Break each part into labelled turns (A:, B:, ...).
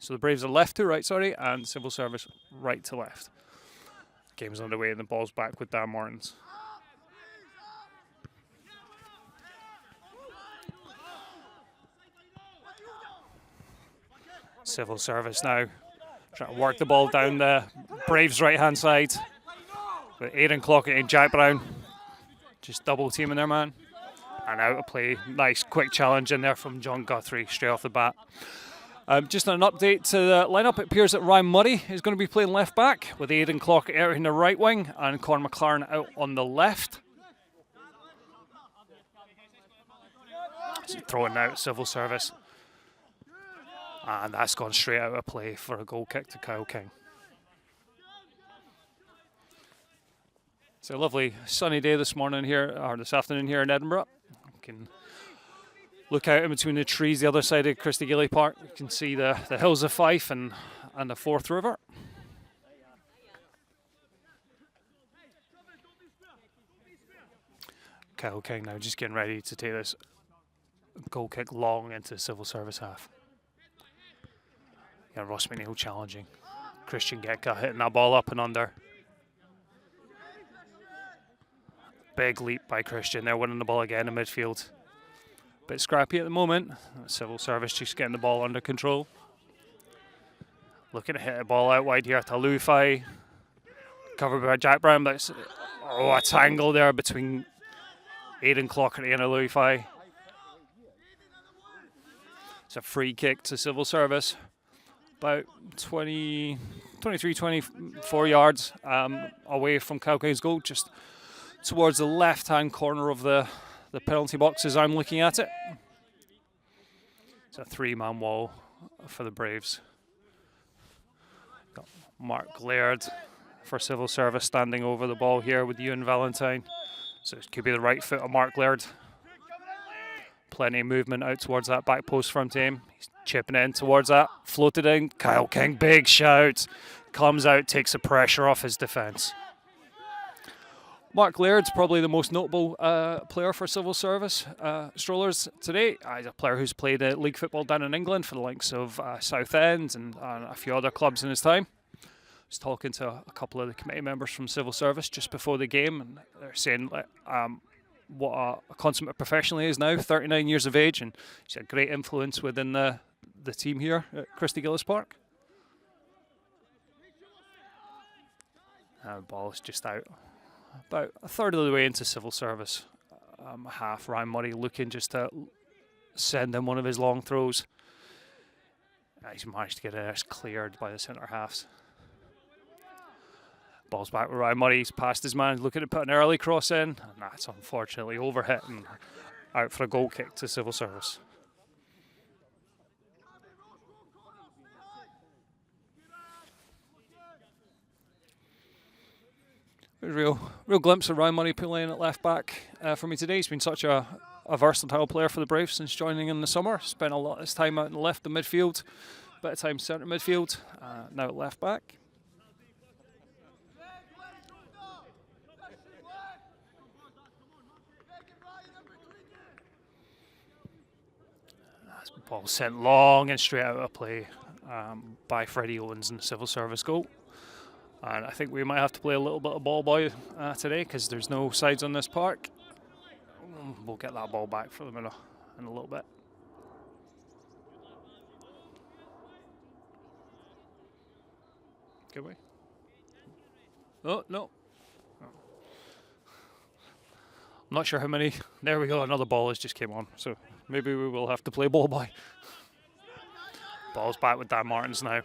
A: So the Braves are left to right, sorry, and Civil Service right to left. Game's underway and the ball's back with Dan Martins. Civil Service now trying to work the ball down the Braves' right-hand side. With Aidan Clockett and Jack Brown just double teaming their man. And out of play. Nice quick challenge in there from John Guthrie straight off the bat. Just an update to the lineup. It appears that Ryan Murray is going to be playing left back with Aidan Clockett out in the right wing and Conor McLaren out on the left. So throwing out Civil Service. And that's gone straight out of play for a goal kick to Kyle King. It's a lovely sunny day this morning here, or this afternoon here in Edinburgh. You can look out in between the trees the other side of Christie Gillies Park. You can see the hills of Fife and the Forth River. Kyle King now just getting ready to take this goal kick long into Civil Service half. Yeah, Ross McNeil challenging. Christian Gekka hitting that ball up and under. Big leap by Christian. They're winning the ball again in midfield. Bit scrappy at the moment. Civil Service just getting the ball under control. Looking to hit a ball out wide here to Lufai. Covered by Jack Brown. But a tangle there between Aidan Clockett and Lufai. It's a free kick to Civil Service. About 23, 24 yards away from Kyle King's goal, just towards the left-hand corner of the penalty box as I'm looking at it. It's a three-man wall for the Braves. Got Mark Laird for Civil Service standing over the ball here with Ewan Valentine. So it could be the right foot of Mark Laird. Plenty of movement out towards that back post from him. He's chipping in towards that, floated in. Kyle King, big shout. Comes out, takes the pressure off his defence. Mark Laird's probably the most notable player for Civil Service Strollers today. He's a player who's played league football down in England for the likes of Southend and a few other clubs in his time. I was talking to a couple of the committee members from Civil Service just before the game, and they're saying what a consummate professional he is now, 39 years of age, and he's a great influence within the team here at Christie Gillies Park. The ball is just out. About a third of the way into Civil Service half. Ryan Murray looking just to send in one of his long throws. He's managed to get it cleared by the centre halves. Ball's back with Ryan Murray. He's past his man, looking to put an early cross in, and that's unfortunately overhit and out for a goal kick to Civil Service. Real glimpse of Ryan Murray playing at left back for me today. He's been such a versatile player for the Braves since joining in the summer. Spent a lot of his time out in the left of midfield, bit of time centre midfield, now at left back. Ball sent long and straight out of play by Freddie Owens in the Civil Service goal. And I think we might have to play a little bit of ball boy today because there's no sides on this park. We'll get that ball back for them in a little bit. Can we? Oh, no. I'm not sure how many. There we go, another ball has just came on. So maybe we will have to play ball boy. Ball's back with Dan Martins now.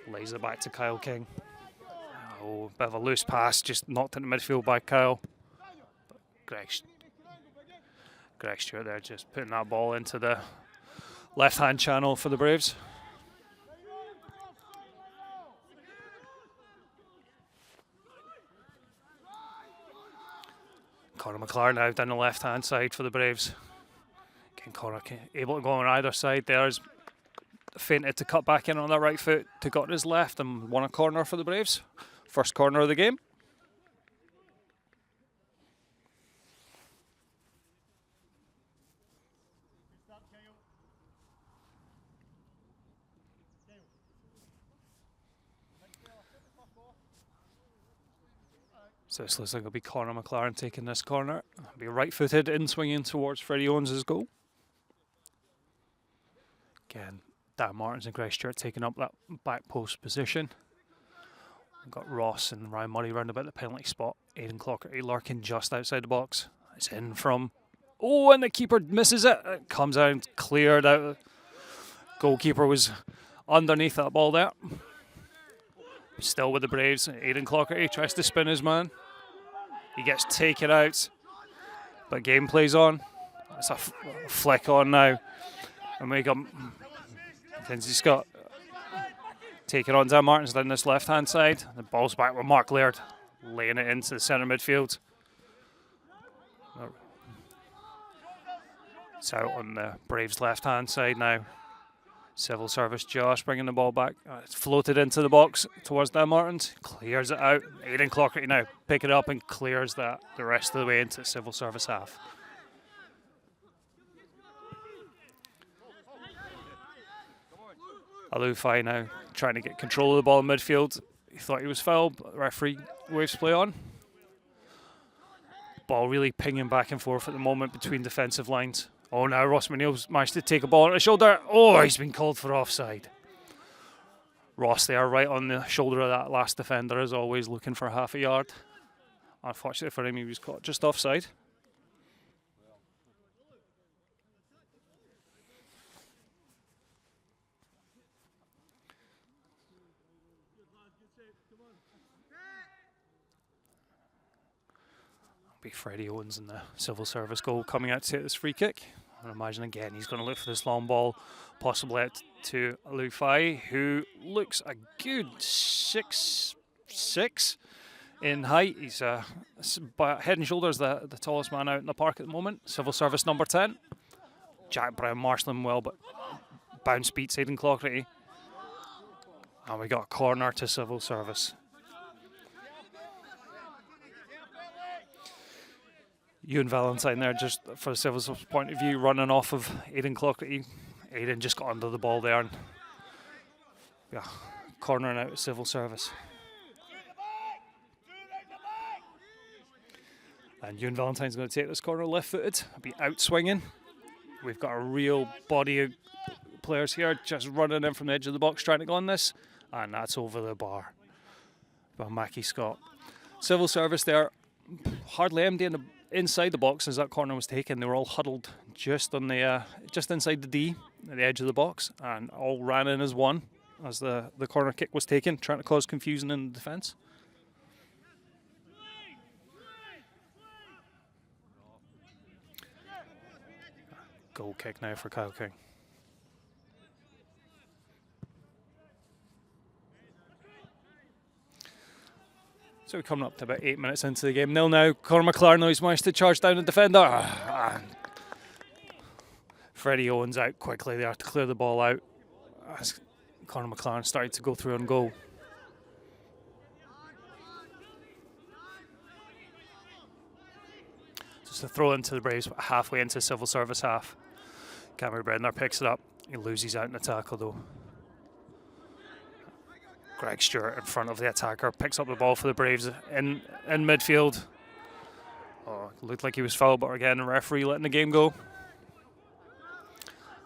A: Lays it back to Kyle King. Oh, bit of a loose pass, just knocked into midfield by Kyle. But Greg Stewart there just putting that ball into the left-hand channel for the Braves. Conor McLaren now down the left-hand side for the Braves. Again, Conor able to go on either side. There's feinted to cut back in on that right foot to go to his left and won a corner for the Braves. First corner of the game. So this looks like it'll be Conor McLaren taking this corner. It'll be right-footed, in swinging towards Freddie Owens' goal. Again, Dan Martins and Greg Stewart taking up that back post position. We've got Ross and Ryan Murray round about the penalty spot. Aidan Clockerty lurking just outside the box. It's in from... Oh, and the keeper misses it. It comes out, cleared out. Goalkeeper was underneath that ball there. Still with the Braves. Aidan Clockerty tries to spin his man. He gets taken out. But game plays on. It's a flick on now. And we got Mackenzie Scott taking on Dan Martins down this left-hand side. The ball's back with Mark Laird, laying it into the centre midfield. It's out on the Braves' left-hand side now. Civil Service Josh bringing the ball back. It's floated into the box towards Dan Martins. Clears it out. Aidan Clockerty now pick it up and clears that the rest of the way into the Civil Service half. Alufai now trying to get control of the ball in midfield. He thought he was fouled, but the referee waves play on. Ball really pinging back and forth at the moment between defensive lines. Oh, now Ross McNeil's managed to take a ball on his shoulder. Oh, he's been called for offside. Ross there right on the shoulder of that last defender, as always, looking for half a yard. Unfortunately for him, he was caught just offside. Be Freddie Owens in the Civil Service goal coming out to take this free kick. I imagine again he's going to look for this long ball, possibly out to Alufai, who looks a good 6'6" in height. He's head and shoulders the tallest man out in the park at the moment. Civil Service number 10. Jack Brown marshalling well, but bounce beats Aidan Clockerty. And we got a corner to Civil Service. Ewan Valentine there, just for the Civil Service point of view, running off of Aidan Clockerty. Aidan just got under the ball there and cornering out of Civil Service. And Ewan Valentine's going to take this corner left-footed, be out swinging. We've got a real body of players here just running in from the edge of the box trying to go on this, and that's over the bar by Mackie Scott. Civil Service there, hardly empty inside the box as that corner was taken. They were all huddled just on the just inside the D at the edge of the box, and all ran in as one as the corner kick was taken, trying to cause confusion in the defence. Goal kick now for Kyle King. So we're coming up to about 8 minutes into the game. 0 now. Conor McLaren now he's managed to charge down the defender. Freddie Owens out quickly there to clear the ball out as Conor McLaren started to go through on goal. Just a throw into the Braves halfway into Civil Service half. Cameron Brenner picks it up. He loses out in the tackle though. Greg Stewart in front of the attacker picks up the ball for the Braves in midfield. Oh, it looked like he was fouled, but again, the referee letting the game go.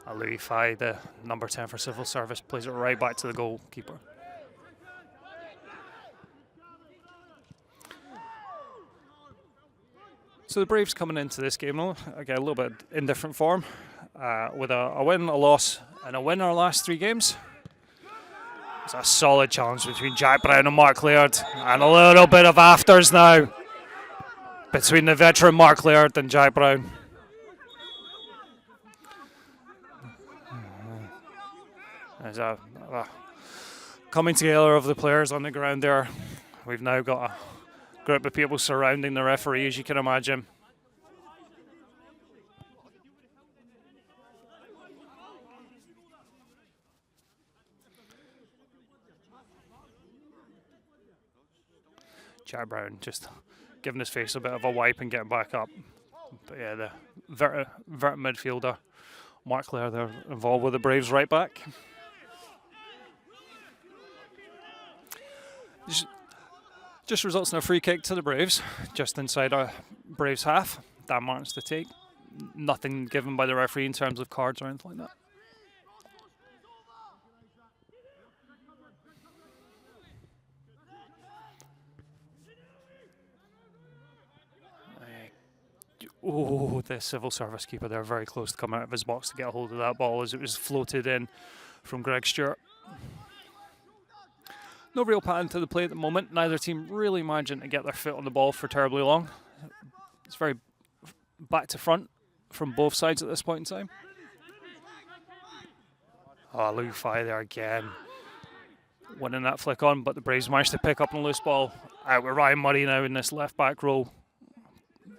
A: Alufai, the number 10 for Civil Service, plays it right back to the goalkeeper. So the Braves coming into this game, again, a little bit in different form, with a win, a loss, and a win our last 3 games. It's a solid challenge between Jack Brown and Mark Laird, and a little bit of afters now between the veteran Mark Laird and Jack Brown. There's a coming together of the players on the ground there. We've now got a group of people surrounding the referee, as you can imagine. Jack Brown just giving his face a bit of a wipe and getting back up. But yeah, the vert midfielder, Mark Laird, they're involved with the Braves right back. Just results in a free kick to the Braves, just inside our Braves half. Dan Martin's to take. Nothing given by the referee in terms of cards or anything like that. Oh, the Civil Service keeper there, very close to come out of his box to get a hold of that ball as it was floated in from Greg Stewart. No real pattern to the play at the moment. Neither team really managing to get their foot on the ball for terribly long. It's very back to front from both sides at this point in time. Oh, Lufai there again. Winning that flick on, but the Braves managed to pick up on a loose ball. Out with Ryan Murray now in this left back row.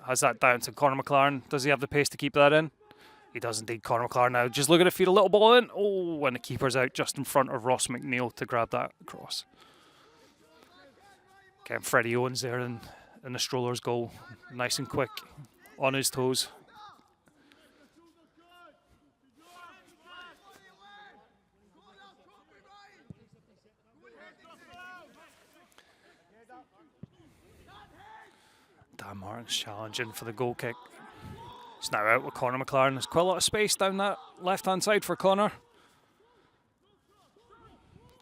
A: Has that down to Conor McLaren. Does he have the pace to keep that in? He does indeed. Conor McLaren now just looking to feed a little ball in. Oh, and the keeper's out just in front of Ross McNeil to grab that cross. Again, Freddie Owens there in the Strollers goal. Nice and quick, on his toes. Dan Martin's challenging for the goal kick. It's now out with Conor McLaren. There's quite a lot of space down that left-hand side for Conor.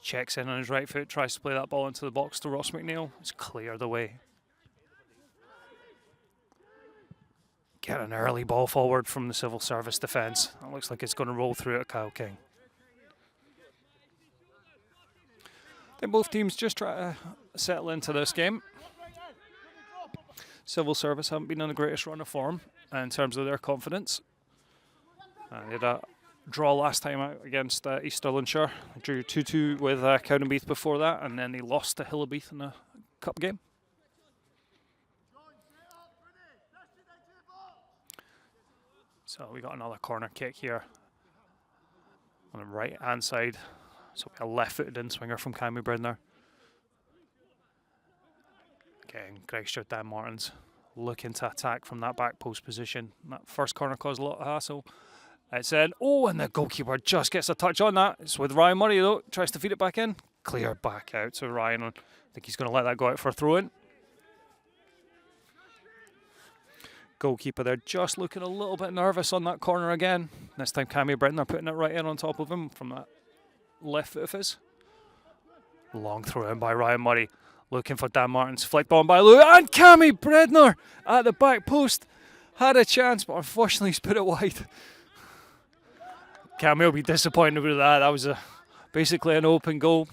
A: Checks in on his right foot, tries to play that ball into the box to Ross McNeil. It's cleared away. Get an early ball forward from the Civil Service defence. It looks like it's going to roll through at Kyle King. I think both teams just try to settle into this game. Civil Service haven't been on the greatest run of form in terms of their confidence. They had a draw last time out against East Stirlingshire. Drew 2-2 with Cowdenbeath before that, and then they lost to Hillabeath in a cup game. So we got another corner kick here on the right hand side. So a left-footed in-swinger from Cammy Bridner. Again, Greg Stewart, Dan Martins looking to attack from that back post position. That first corner caused a lot of hassle. It's in. Oh, and the goalkeeper just gets a touch on that. It's with Ryan Murray though. Tries to feed it back in. Clear back out to Ryan. I think he's going to let that go out for a throw-in. Goalkeeper there just looking a little bit nervous on that corner again. This time Cammy Bridner putting it right in on top of him from that left foot of his. Long throw in by Ryan Murray. Looking for Dan Martins, flicked on by Lou, and Cammy Bridner at the back post. Had a chance, but unfortunately he's put it wide. Cammy will be disappointed with that. That was basically an open goal.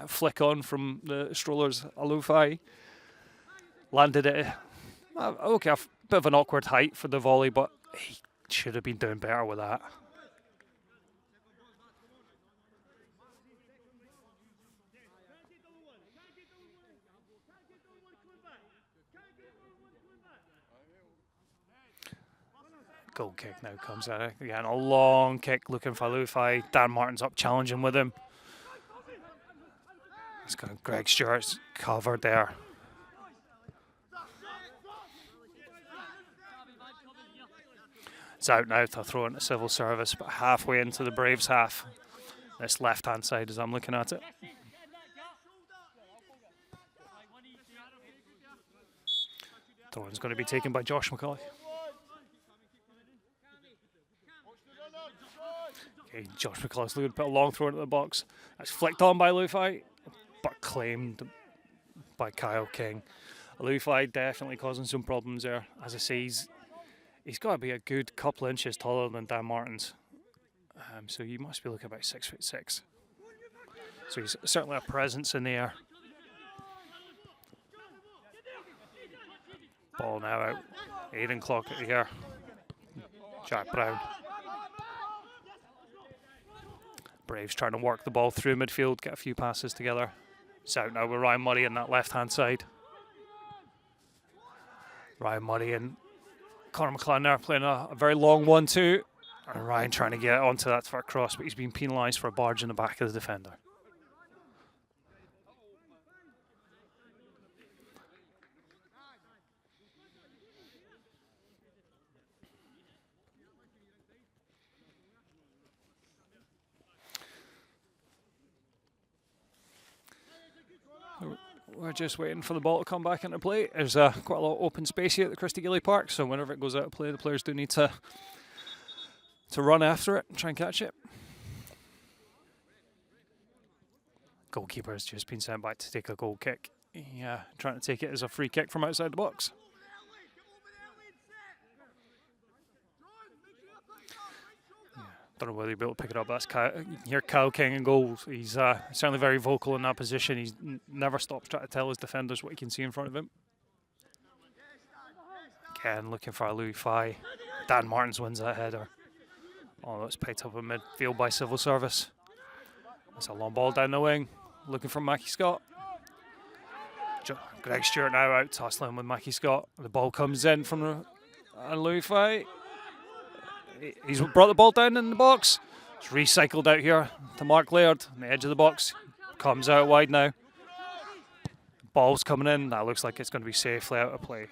A: Flick on from the Strollers, Alufai. Landed it. Okay, a bit of an awkward height for the volley, but he should have been doing better with that. Goal kick now comes out. Again, a long kick looking for Lufai. Dan Martin's up challenging with him. It's got Greg Stewart's covered there. It's out now to throw into Civil Service, but halfway into the Braves half. This left-hand side as I'm looking at it. Throw-in's going to be taken by Josh McCauley. Okay, Josh McCauley's looking to put a long throw into the box. That's flicked on by Lufai, but claimed by Kyle King. Lufai definitely causing some problems there. As I say, he's got to be a good couple inches taller than Dan Martins. So you must be looking about 6'6". So he's certainly a presence in the air. Ball now out. Aidan Clock here. Jack Brown. Braves trying to work the ball through midfield, get a few passes together. It's out now with Ryan Murray on that left-hand side. Ryan Murray and Conor McLaren there playing a very long 1-2. And Ryan trying to get onto that for a cross, but he's been penalised for a barge in the back of the defender. We're just waiting for the ball to come back into play. There's quite a lot of open space here at the Christie Gillies Park, so whenever it goes out of play, the players do need to run after it and try and catch it. Goalkeeper's just been sent back to take a goal kick. Yeah, trying to take it as a free kick from outside the box. Don't know whether he'll be able to pick it up. That's Kyle, you can hear Kyle King in goal. He's certainly very vocal in that position. He's never stops trying to tell his defenders what he can see in front of him. Again, looking for a Louis Fye. Dan Martins wins that header. Oh, that's picked up in midfield by Civil Service. That's a long ball down the wing. Looking for Mackie Scott. Greg Stewart now out tussling with Mackie Scott. The ball comes in from Louis Fye. He's brought the ball down in the box. It's recycled out here to Mark Laird on the edge of the box. Comes out wide now. Ball's coming in. That looks like it's going to be safely out of play.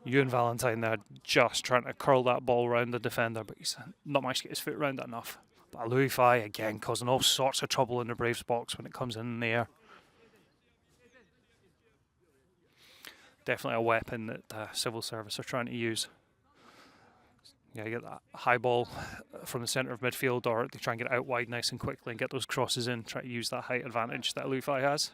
A: Ewan Valentine there just trying to curl that ball around the defender, but he's not managed to get his foot around it enough. But Louis Fye again causing all sorts of trouble in the Braves box when it comes in the air. Definitely a weapon that Civil Service are trying to use. Yeah, you get that high ball from the centre of midfield, or they try and get it out wide nice and quickly and get those crosses in, try to use that height advantage that Louis Fye has.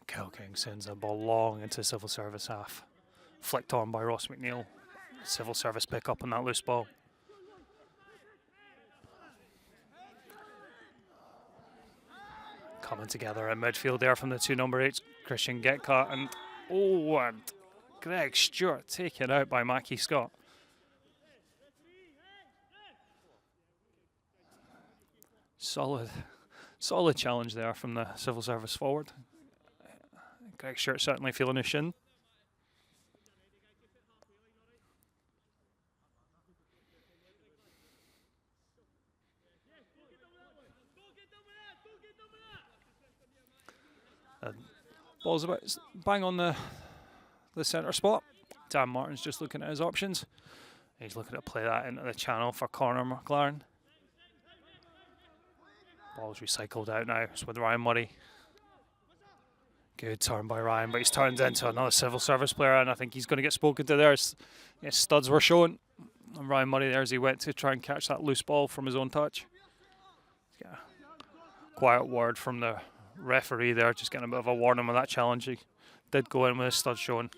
A: Kyle King sends a ball long into Civil Service half. Flicked on by Ross McNeil. Civil Service pick up on that loose ball. Coming together in midfield there from the two number 8s, Christian Getka and Greg Stewart taken out by Mackie Scott. Solid challenge there from the Civil Service forward. Greg Stewart certainly feeling his shin. Ball's about bang on the centre spot. Dan Martin's just looking at his options. He's looking to play that into the channel for Connor McLaren. Ball's recycled out now. It's with Ryan Murray. Good turn by Ryan, but he's turned into another Civil Service player, and I think he's going to get spoken to there. His studs were showing. And Ryan Murray there as he went to try and catch that loose ball from his own touch. Yeah. Quiet word from the referee there, just getting a bit of a warning with that challenge. He did go in with his studs showing.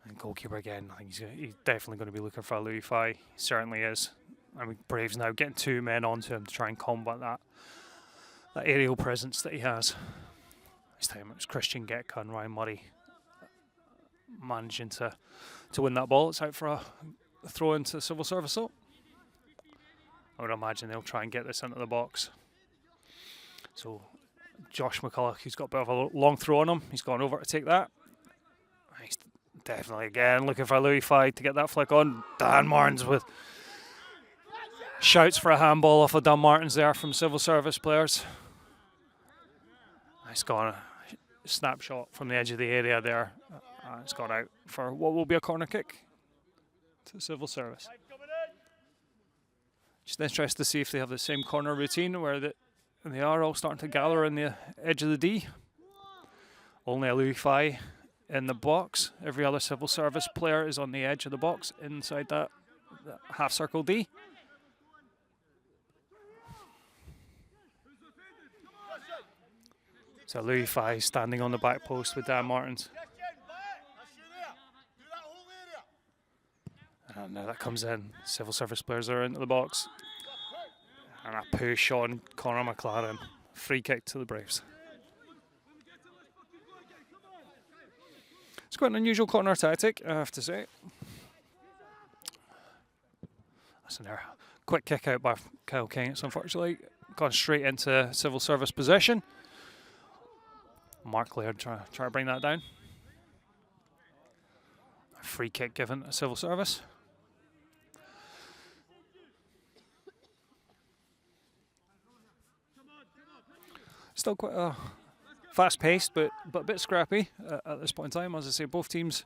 A: And goalkeeper again, I think he's definitely going to be looking for a Louis Fye. He certainly is. I mean, Braves now getting two men onto him to try and combat that aerial presence that he has. This time it was Christian Getka and Ryan Murray managing to win that ball. It's out for a throw into Civil Service. So I would imagine they'll try and get this into the box. So Josh McCulloch, who's got a bit of a long throw on him, he's gone over to take that. He's definitely again looking for Louis Fye to get that flick on. Dan Martins with shouts for a handball off of Dan Martins there from Civil Service players. It's gone a snapshot from the edge of the area there. It's gone out for what will be a corner kick to Civil Service. Just interested to see if they have the same corner routine where they are all starting to gather in the edge of the D. Only a Louis Fye in the box. Every other Civil Service player is on the edge of the box inside that half circle D. So Louis Fye standing on the back post with Dan Martins. And now that comes in. Civil Service players are into the box. And a push on Connor McLaren. Free kick to the Braves. It's quite an unusual corner tactic, I have to say. That's an error. Quick kick out by Kyle King. It's unfortunately gone straight into Civil Service possession. Mark Laird try to bring that down. A free kick given to Civil Service. Still quite fast-paced, but a bit scrappy at this point in time. As I say, both teams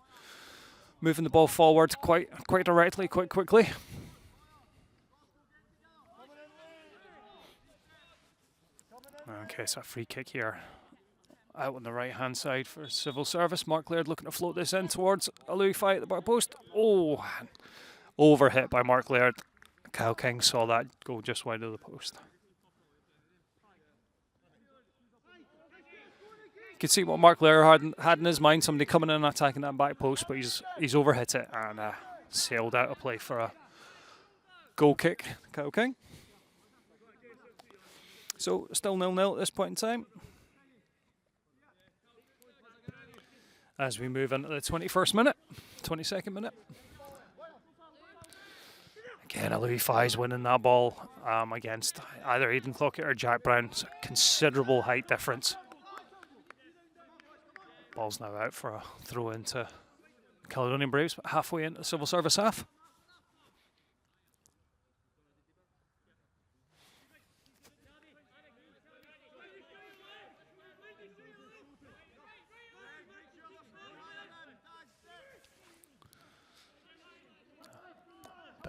A: moving the ball forward quite directly, quite quickly. Okay, so a free kick here out on the right-hand side for Civil Service. Mark Laird looking to float this in towards a Louis fight at the back post. Oh, overhit by Mark Laird. Kyle King saw that go just wide of the post. You can see what Mark Laird had in his mind, somebody coming in and attacking that back post, but he's overhit it and sailed out of play for a goal kick. Kyle King. So still 0-0 at this point in time. As we move into the 21st minute, 22nd minute. Again, a Louis Fies winning that ball against either Aidan Clockett or Jack Brown. It's a considerable height difference. Ball's now out for a throw into Caledonian Braves, but halfway into the Civil Service half.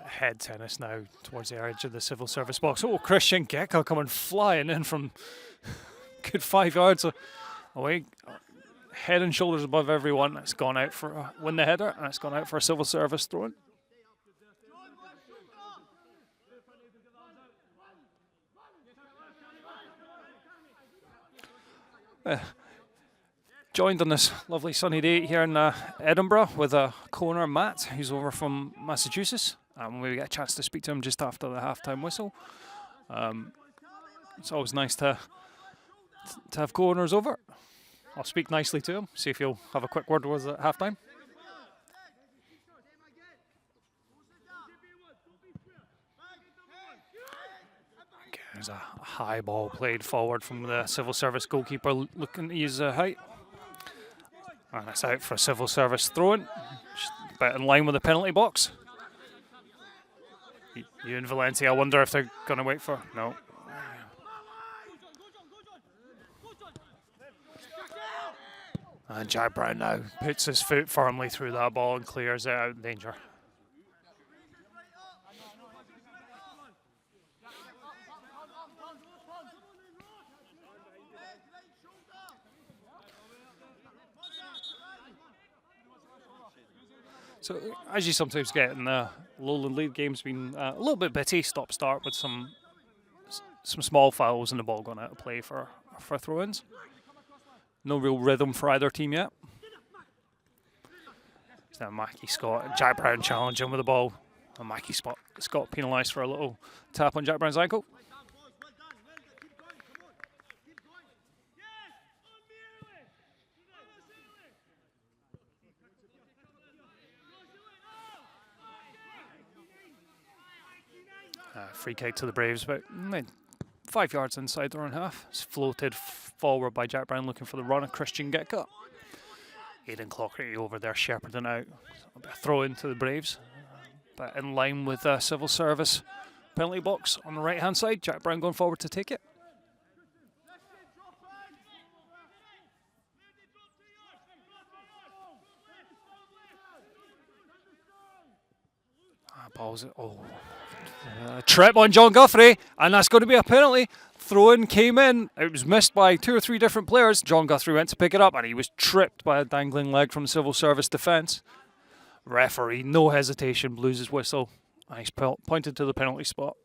A: Head tennis now towards the edge of the Civil Service box. Oh, Christian Gecko coming flying in from good 5 yards away. Head and shoulders above everyone. It's gone out for a win the header, and it's gone out for a Civil Service throw-in. Joined on this lovely sunny day here in Edinburgh with a co-owner, Matt, who's over from Massachusetts. We get a chance to speak to him just after the halftime whistle. It's always nice to have co-owners over. I'll speak nicely to him, see if he'll have a quick word with us at halftime. Okay, there's a high ball played forward from the Civil Service goalkeeper looking to use height. And it's out for a Civil Service throw-in, but in line with the penalty box. You and Valenti, I wonder if they're going to wait for... No. And Jack Brown now puts his foot firmly through that ball and clears it out in danger. So, as you sometimes get in the Lowland League games, been a little bit bitty, stop-start with some small fouls and the ball going out of play for throw-ins. No real rhythm for either team yet. Now Mackie Scott and Jack Brown challenging with the ball. And Mackie Scott penalised for a little tap on Jack Brown's ankle. Free kick to the Braves, about 5 yards inside their own half. It's floated forward by Jack Brown looking for the run of Christian Gecko. Aidan Clockett over there shepherding out. A bit of throw into the Braves, but in line with the Civil Service penalty box on the right hand side. Jack Brown going forward to take it. Balls. Trip on John Guthrie, and that's going to be a penalty. Throw-in came in. It was missed by 2 or 3 different players. John Guthrie went to pick it up, and he was tripped by a dangling leg from Civil Service defence. Referee, no hesitation, blows his whistle, and he's pointed to the penalty spot.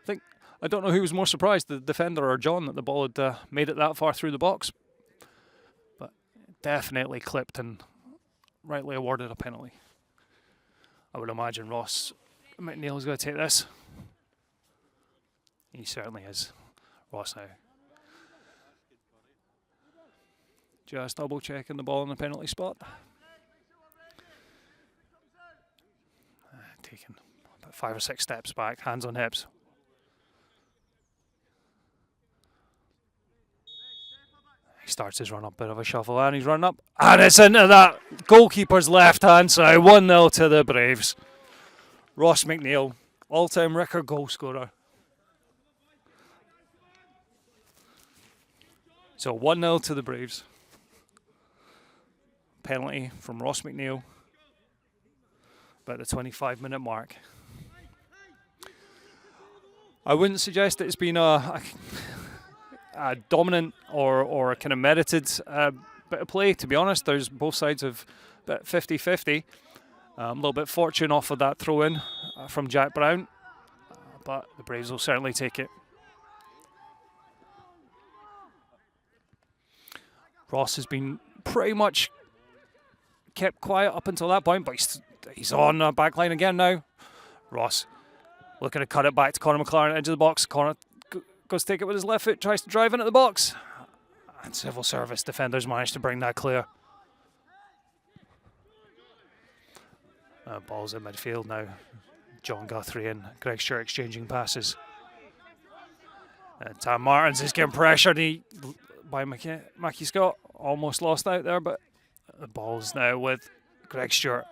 A: I don't know who was more surprised, the defender or John, that the ball had made it that far through the box. But definitely clipped and rightly awarded a penalty. I would imagine Ross McNeil's going to take this. He certainly is. Ross now. Just double checking the ball in the penalty spot. Taking about 5 or 6 steps back, hands on hips. He starts his run up, bit of a shuffle, and he's running up, and it's into that goalkeeper's left hand side. 1-0 to the Braves. Ross McNeil, all-time record goal scorer. So 1-0 to the Braves. Penalty from Ross McNeil about the 25-minute mark. I wouldn't suggest that it's been a dominant or a kind of merited bit of play, to be honest. There's both sides of bit 50-50. A little bit fortune off of that throw-in from Jack Brown, but the Braves will certainly take it. Ross has been pretty much kept quiet up until that point, but he's on the back line again now. Ross looking to cut it back to Conor McLaren, edge of the box. Conor goes to take it with his left foot, tries to drive into the box. And Civil Service defenders managed to bring that clear. Ball's in midfield now. John Guthrie and Greg Stewart exchanging passes. And Tam Martins is getting pressured by Mackie Scott. Almost lost out there, but the ball's now with Greg Stewart.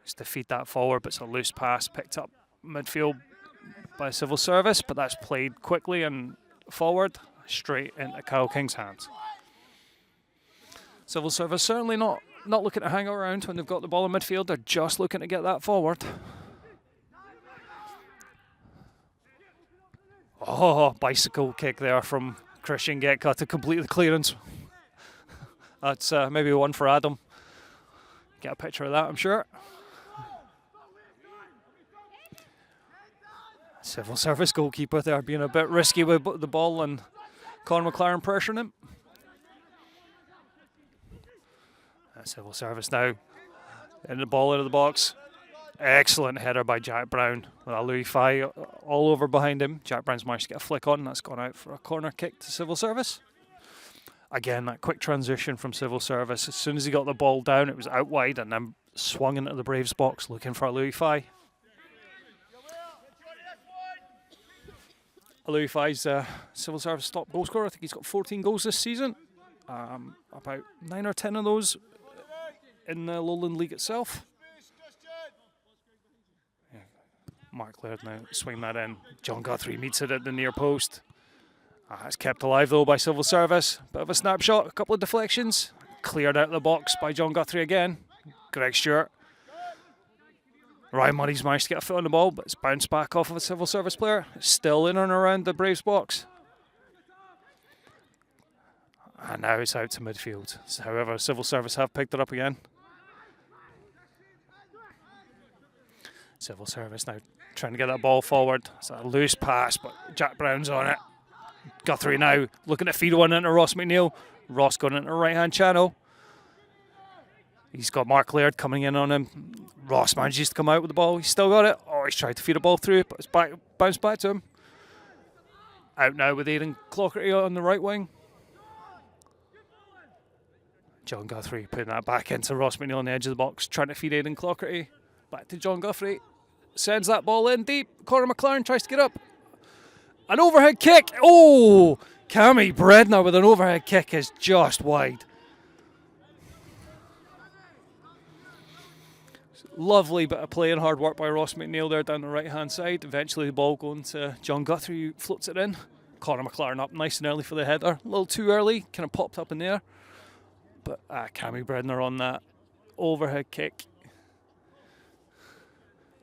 A: Just to feed that forward, but it's a loose pass picked up midfield by Civil Service, but that's played quickly and forward straight into Kyle King's hands. Civil Service certainly not looking to hang around when they've got the ball in midfield. They're just looking to get that forward. Oh, bicycle kick there from Christian Getka to complete the clearance. That's maybe one for Adam. Get a picture of that, I'm sure. Civil Service goalkeeper there being a bit risky with the ball and Conor McLaren pressuring him. Civil Service now in the ball out of the box. Excellent header by Jack Brown with a Louis Fye all over behind him. Jack Brown's managed to get a flick on, and that's gone out for a corner kick to Civil Service. Again, that quick transition from Civil Service. As soon as he got the ball down, it was out wide and then swung into the Braves box looking for a Louis Fye. Louis Fye's Civil Service top goal scorer. I think he's got 14 goals this season. About 9 or 10 of those in the Lowland League itself. Yeah. Mark Laird now swing that in. John Guthrie meets it at the near post. It's kept alive though by Civil Service. Bit of a snapshot, a couple of deflections. Cleared out of the box by John Guthrie again. Greg Stewart. Ryan Murray's managed to get a foot on the ball, but it's bounced back off of a Civil Service player. It's still in and around the Braves box. And now it's out to midfield. However, Civil Service have picked it up again. Civil Service now trying to get that ball forward. It's a loose pass, but Jack Brown's on it. Guthrie now looking to feed one into Ross McNeil. Ross going into the right-hand channel. He's got Mark Laird coming in on him. Ross manages to come out with the ball. He's still got it. Oh, he's tried to feed a ball through, but it's bounced back to him. Out now with Aidan Clockerty on the right wing. John Guthrie putting that back into Ross McNeil on the edge of the box, trying to feed Aidan Clockerty. Back to John Guthrie. Sends that ball in deep. Conor McLaren tries to get up. An overhead kick. Oh, Cammy Bredner with an overhead kick is just wide. Lovely bit of play and hard work by Ross McNeil there down the right-hand side. Eventually the ball going to John Guthrie, who floats it in. Conor McLaren up nice and early for the header. A little too early, kind of popped up in the air. But Cammy Bredner on that overhead kick.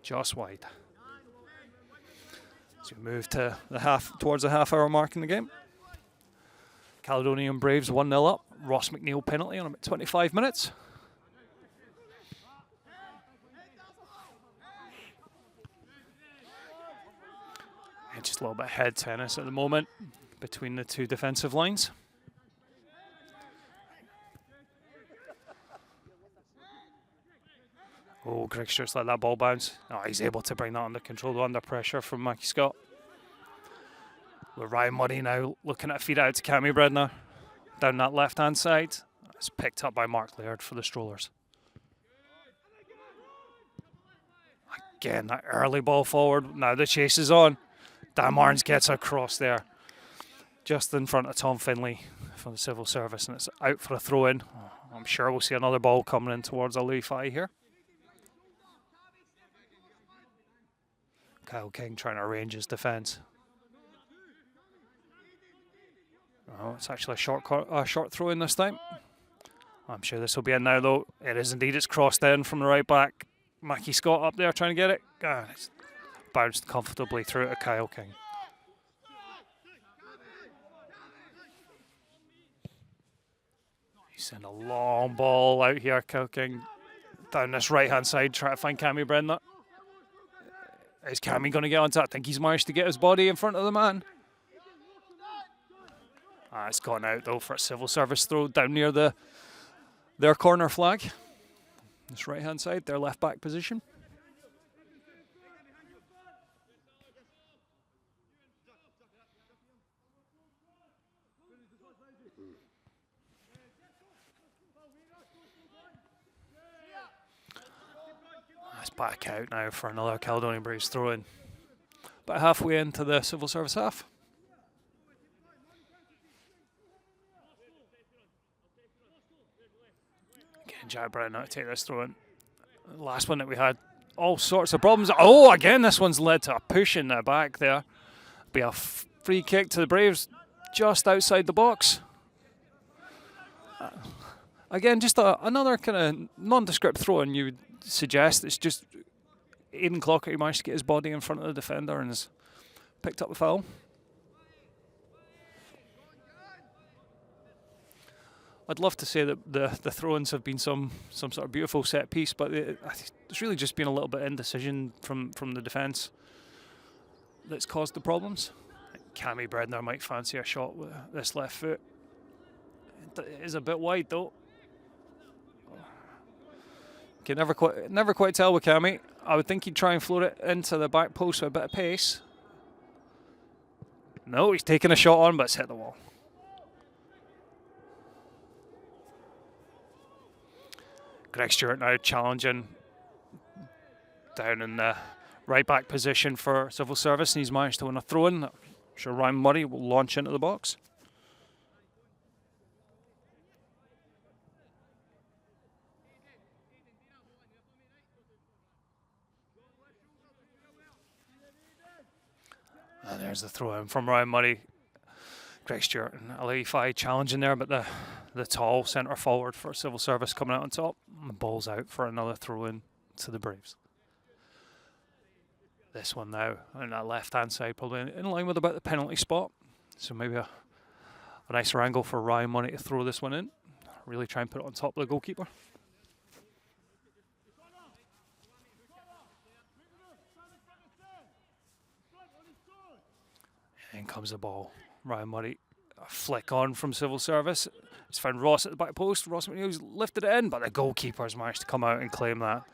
A: Just wide. So we move to towards the half-hour mark in the game. Caledonian Braves 1-0 up. Ross McNeil penalty on about 25 minutes. And just a little bit of head tennis at the moment between the two defensive lines. Oh, Greg Stewart's let that ball bounce. Oh, he's able to bring that under control under pressure from Mackie Scott. With Ryan Murray now looking at a feed out to Cammy Bredner down that left-hand side. It's picked up by Mark Laird for the Strollers. Again, that early ball forward. Now the chase is on. Dan Martins gets across there. Just in front of Tom Finlay, from the Civil Service, and it's out for a throw-in. I'm sure we'll see another ball coming in towards a Louis Fye here. Kyle King trying to arrange his defence. Oh, it's actually a short throw-in this time. I'm sure this will be in now, though. It is indeed. It's crossed in from the right back. Mackie Scott up there trying to get it. It's bounced comfortably through to Kyle King. He's sent a long ball out here, Kyle King, down this right-hand side, trying to find Cammy Brenda. Is Cammy going to get onto it? I think he's managed to get his body in front of the man. It's gone out, though, for a Civil Service throw down near their corner flag. This right-hand side, their left-back position. It's back out now for another Caledonian Braves throw-in. About halfway into the Civil Service half. Again, Jack Brown now to take this throw-in. The last one that we had, all sorts of problems. Oh, again, this one's led to a push in the back there. Be a free kick to the Braves just outside the box. Again, just another kind of nondescript throw-in, you would suggest. It's just Aidan Clocker who managed to get his body in front of the defender and has picked up the foul. I'd love to say that the throw-ins have been some sort of beautiful set piece, but it's really just been a little bit of indecision from the defence that's caused the problems. Cammy Bredner might fancy a shot with this left foot. It is a bit wide though. Can never quite tell with Cammy. I would think he'd try and float it into the back post with a bit of pace. No, he's taking a shot on, but it's hit the wall. Greg Stewart now challenging down in the right back position for Civil Service, and he's managed to win a throw-in. I'm sure Ryan Murray will launch into the box. And there's the throw-in from Ryan Murray. Greg Stewart and Louis Fye challenging there, but the tall centre forward for Civil Service coming out on top. And the ball's out for another throw-in to the Braves. This one now on that left-hand side, probably in line with about the penalty spot. So maybe a nicer angle for Ryan Murray to throw this one in. Really try and put it on top of the goalkeeper. In comes the ball. Ryan Murray, a flick on from Civil Service. He's found Ross at the back post. Ross McNeil's lifted it in, but the goalkeeper's managed to come out and claim that.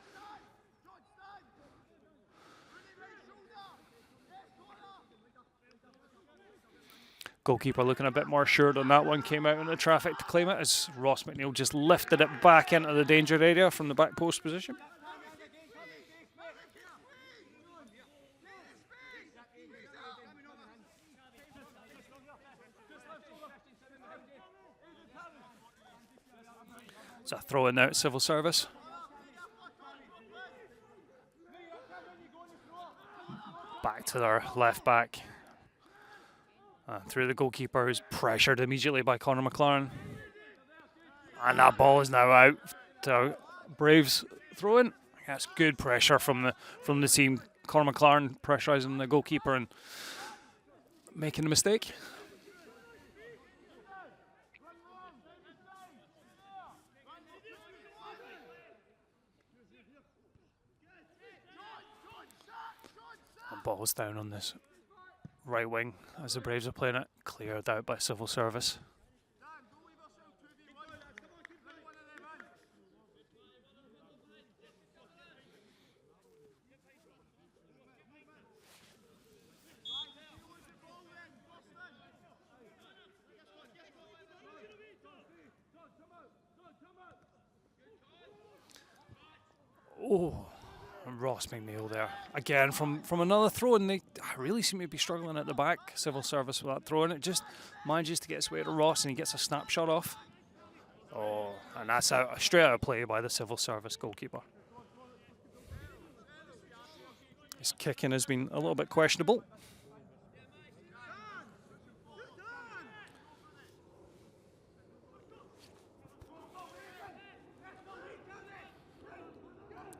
A: Goalkeeper looking a bit more assured on that one. Came out in the traffic to claim it as Ross McNeil just lifted it back into the danger area from the back post position. It's a throw in there at Civil Service. Back to their left back. Through the goalkeeper, who's pressured immediately by Conor McLaren. And that ball is now out to Braves throw in. That's good pressure from the team. Conor McLaren pressurising the goalkeeper and making a mistake. Ball's down on this right wing as the Braves are playing it, cleared out by Civil Service. Oh, Ross McNeil there. Again, from another throw, and they really seem to be struggling at the back, Civil Service, with that throw, and it just manages to get its way to Ross, and he gets a snapshot off. Oh, and that's a straight out of play by the Civil Service goalkeeper. His kicking has been a little bit questionable.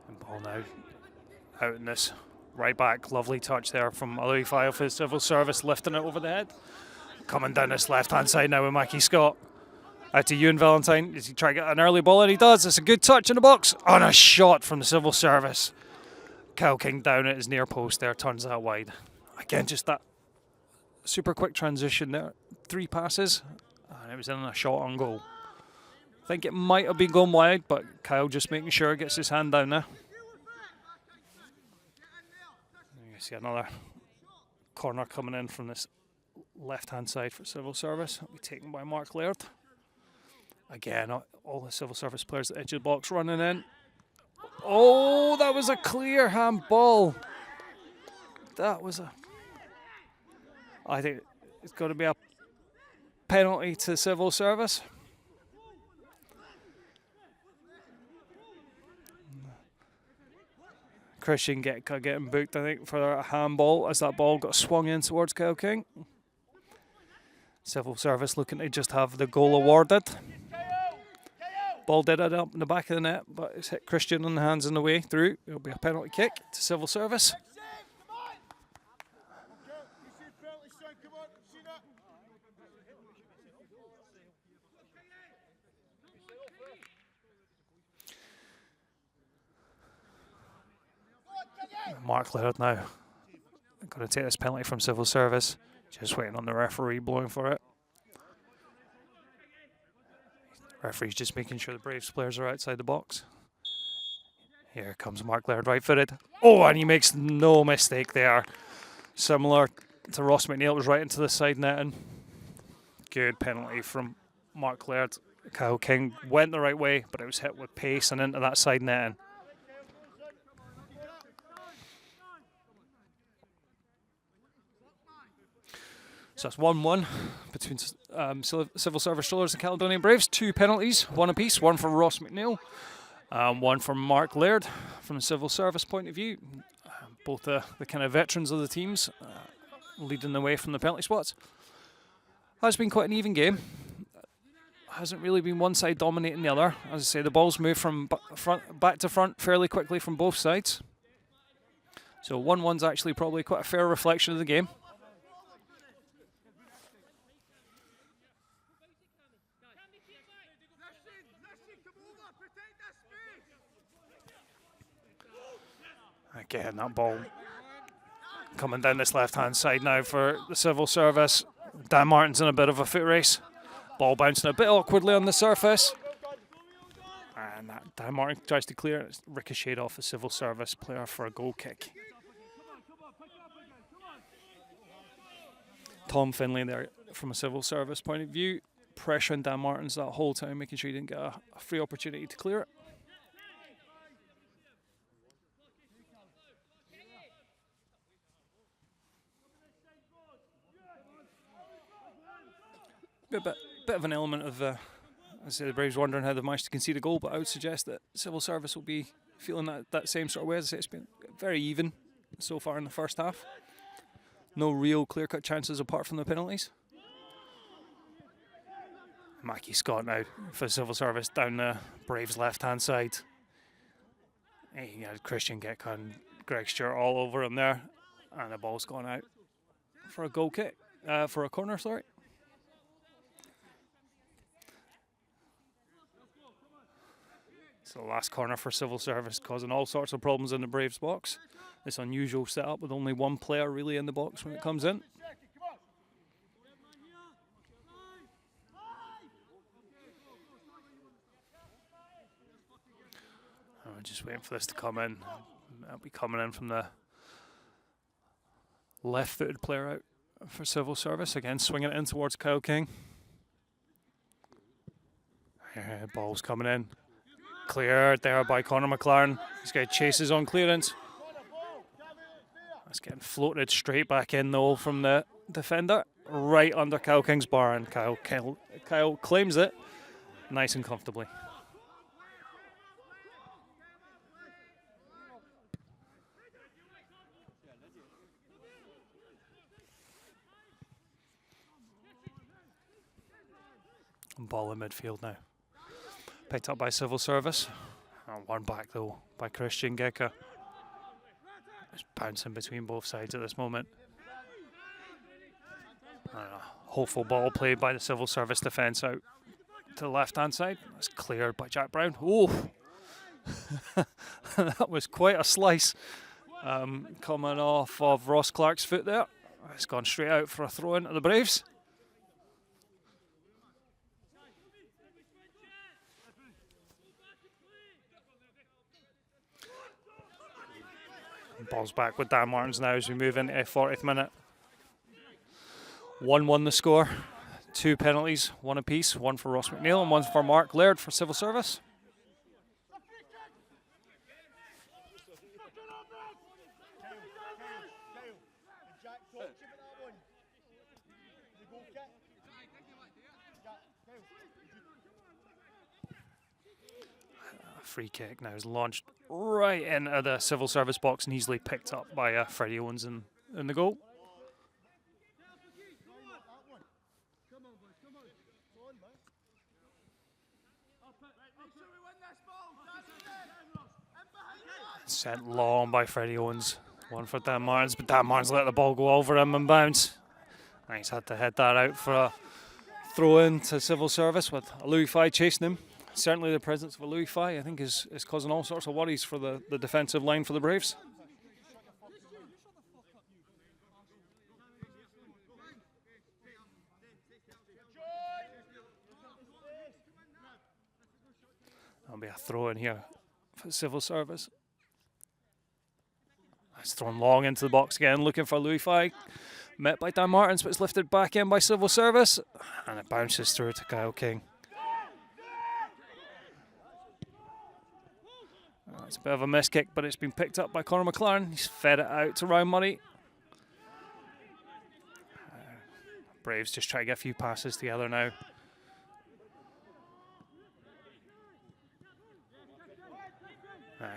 A: And ball now out in this right back. Lovely touch there from Louis File for the Civil Service, lifting it over the head. Coming down this left-hand side now with Mackie Scott. Out to Ewan Valentine. Does he try to get an early ball? And he does. It's a good touch in the box. On a shot from the Civil Service. Kyle King down at his near post there, turns that wide. Again, just that super quick transition there. 3 passes, and it was in a shot on goal. I think it might have been going wide, but Kyle just making sure gets his hand down there. You see another corner coming in from this left-hand side for Civil Service. It'll be taken by Mark Laird. Again, all the Civil Service players at the edge of the box running in. Oh, that was a clear handball. That was I think it's got to be a penalty to Civil Service. Christian getting booked, I think, for a handball as that ball got swung in towards Kyle King. Civil Service looking to just have the goal awarded. Ball did end up in the back of the net, but it's hit Christian on the hands on the way through. It'll be a penalty kick to Civil Service. Mark Laird now going to take this penalty from Civil Service. Just waiting on the referee blowing for it. Referee's just making sure the Braves players are outside the box. Here comes Mark Laird, right-footed. Oh, and he makes no mistake there. Similar to Ross McNeil, it was right into the side netting. Good penalty from Mark Laird. Kyle King went the right way, but it was hit with pace and into that side netting. So that's 1-1 between Civil Service Strollers and Caledonian Braves. 2 penalties, 1 apiece, 1 for Ross McNeil, 1 from Mark Laird from the Civil Service point of view. Both the kind of veterans of the teams leading the way from the penalty spots. Has been quite an even game. Hasn't really been one side dominating the other. As I say, the ball's moved from back to front fairly quickly from both sides. So 1-1's actually probably quite a fair reflection of the game. Again, that ball coming down this left-hand side now for the Civil Service. Dan Martin's in a bit of a foot race. Ball bouncing a bit awkwardly on the surface. And Dan Martin tries to clear it. It's ricocheted off the Civil Service player for a goal kick. Tom Finlay there from a Civil Service point of view. Pressuring Dan Martins that whole time, making sure he didn't get a free opportunity to clear it. Bit of an element of, I say the Braves wondering how they've managed to concede a goal, but I would suggest that Civil Service will be feeling that same sort of way. As I say, it's been very even so far in the first half. No real clear-cut chances apart from the penalties. Mackie Scott now for Civil Service down the Braves' left-hand side. He had Christian Gillies and Greg Stewart all over him there, and the ball's gone out for a goal kick, for a corner, sorry. So the last corner for Civil Service, causing all sorts of problems in the Braves box. This unusual setup with only one player really in the box when it comes in. I'm just waiting for this to come in. It'll be coming in from the left-footed player out for Civil Service. Again, swinging it in towards Kyle King. Ball's coming in. Cleared there by Conor McLaren. This guy chases on clearance. It's getting floated straight back in though from the defender, right under Kyle King's bar, and Kyle claims it nice and comfortably. Ball in midfield now. Picked up by Civil Service. One back though by Christian Gillies. It's bouncing between both sides at this moment. Hopeful ball played by the Civil Service defence out to the left-hand side. It's cleared by Jack Brown. Oh, that was quite a slice coming off of Ross Clark's foot there. It's gone straight out for a throw into the Braves. Ball's back with Dan Martins now as we move into the 40th minute. 1-1 the score. 2 penalties, 1 apiece. 1 for Ross McNeil and 1 for Mark Laird for Civil Service. Free kick now is launched right into the Civil Service box and easily picked up by Freddie Owens in the goal. Sent long by Freddie Owens. 1 for Dan Martins, but Dan Martins let the ball go over him and bounce. And he's had to head that out for a throw in to Civil Service with Louis Fye chasing him. Certainly the presence of a Louis Fye, I think, is causing all sorts of worries for the defensive line for the Braves. There'll be a throw in here for the Civil Service. It's thrown long into the box again, looking for Louis Fye. Met by Dan Martins, but it's lifted back in by Civil Service. And it bounces through to Kyle King. It's a bit of a miss kick, but it's been picked up by Conor McLaren. He's fed it out to Ryan Murray. Braves just try to get a few passes together now.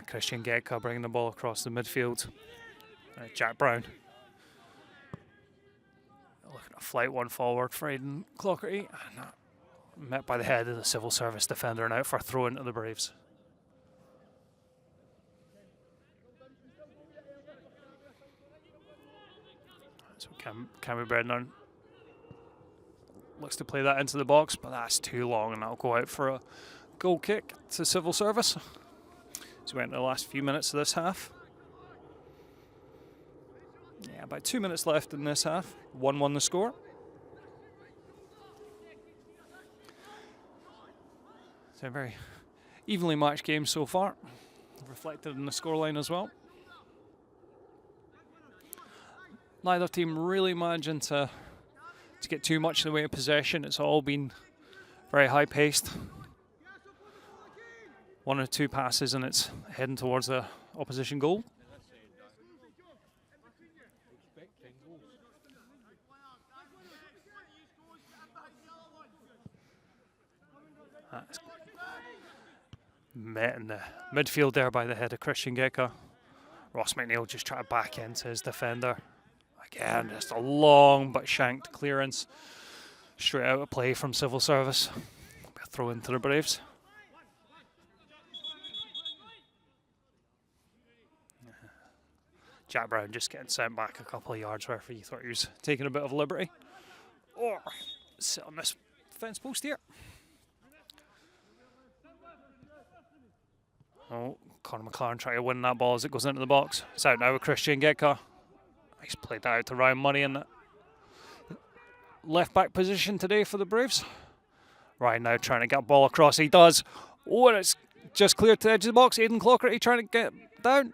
A: Christian Gillies bringing the ball across the midfield. Jack Brown. Looking to flight one forward for Aidan Clockerty. Met by the head of the Civil Service defender and out for a throw into the Braves. So Cammy Brennan looks to play that into the box, but that's too long and that'll go out for a goal kick to Civil Service. So we went into the last few minutes of this half. Yeah, about 2 minutes left in this half. 1-1 the score. It's a very evenly matched game so far. Reflected in the scoreline as well. Neither team really managing to get too much in the way of possession. It's all been very high paced. 1 or 2 passes and it's heading towards the opposition goal. That's met in the midfield there by the head of Christian Gillies. Ross McNeil just trying to back into his defender. Again, just a long but shanked clearance. Straight out of play from Civil Service. A throw into the Braves. Jack Brown just getting sent back a couple of yards where he thought he was taking a bit of liberty. Or sit on this fence post here. Oh, Conor McLaren trying to win that ball as it goes into the box. It's out now with Christian Gillies. He's played that out to Ryan Murray in the left back position today for the Braves. Ryan now trying to get a ball across. He does. Oh, and it's just cleared to the edge of the box. Aidan Clockerty trying to get down.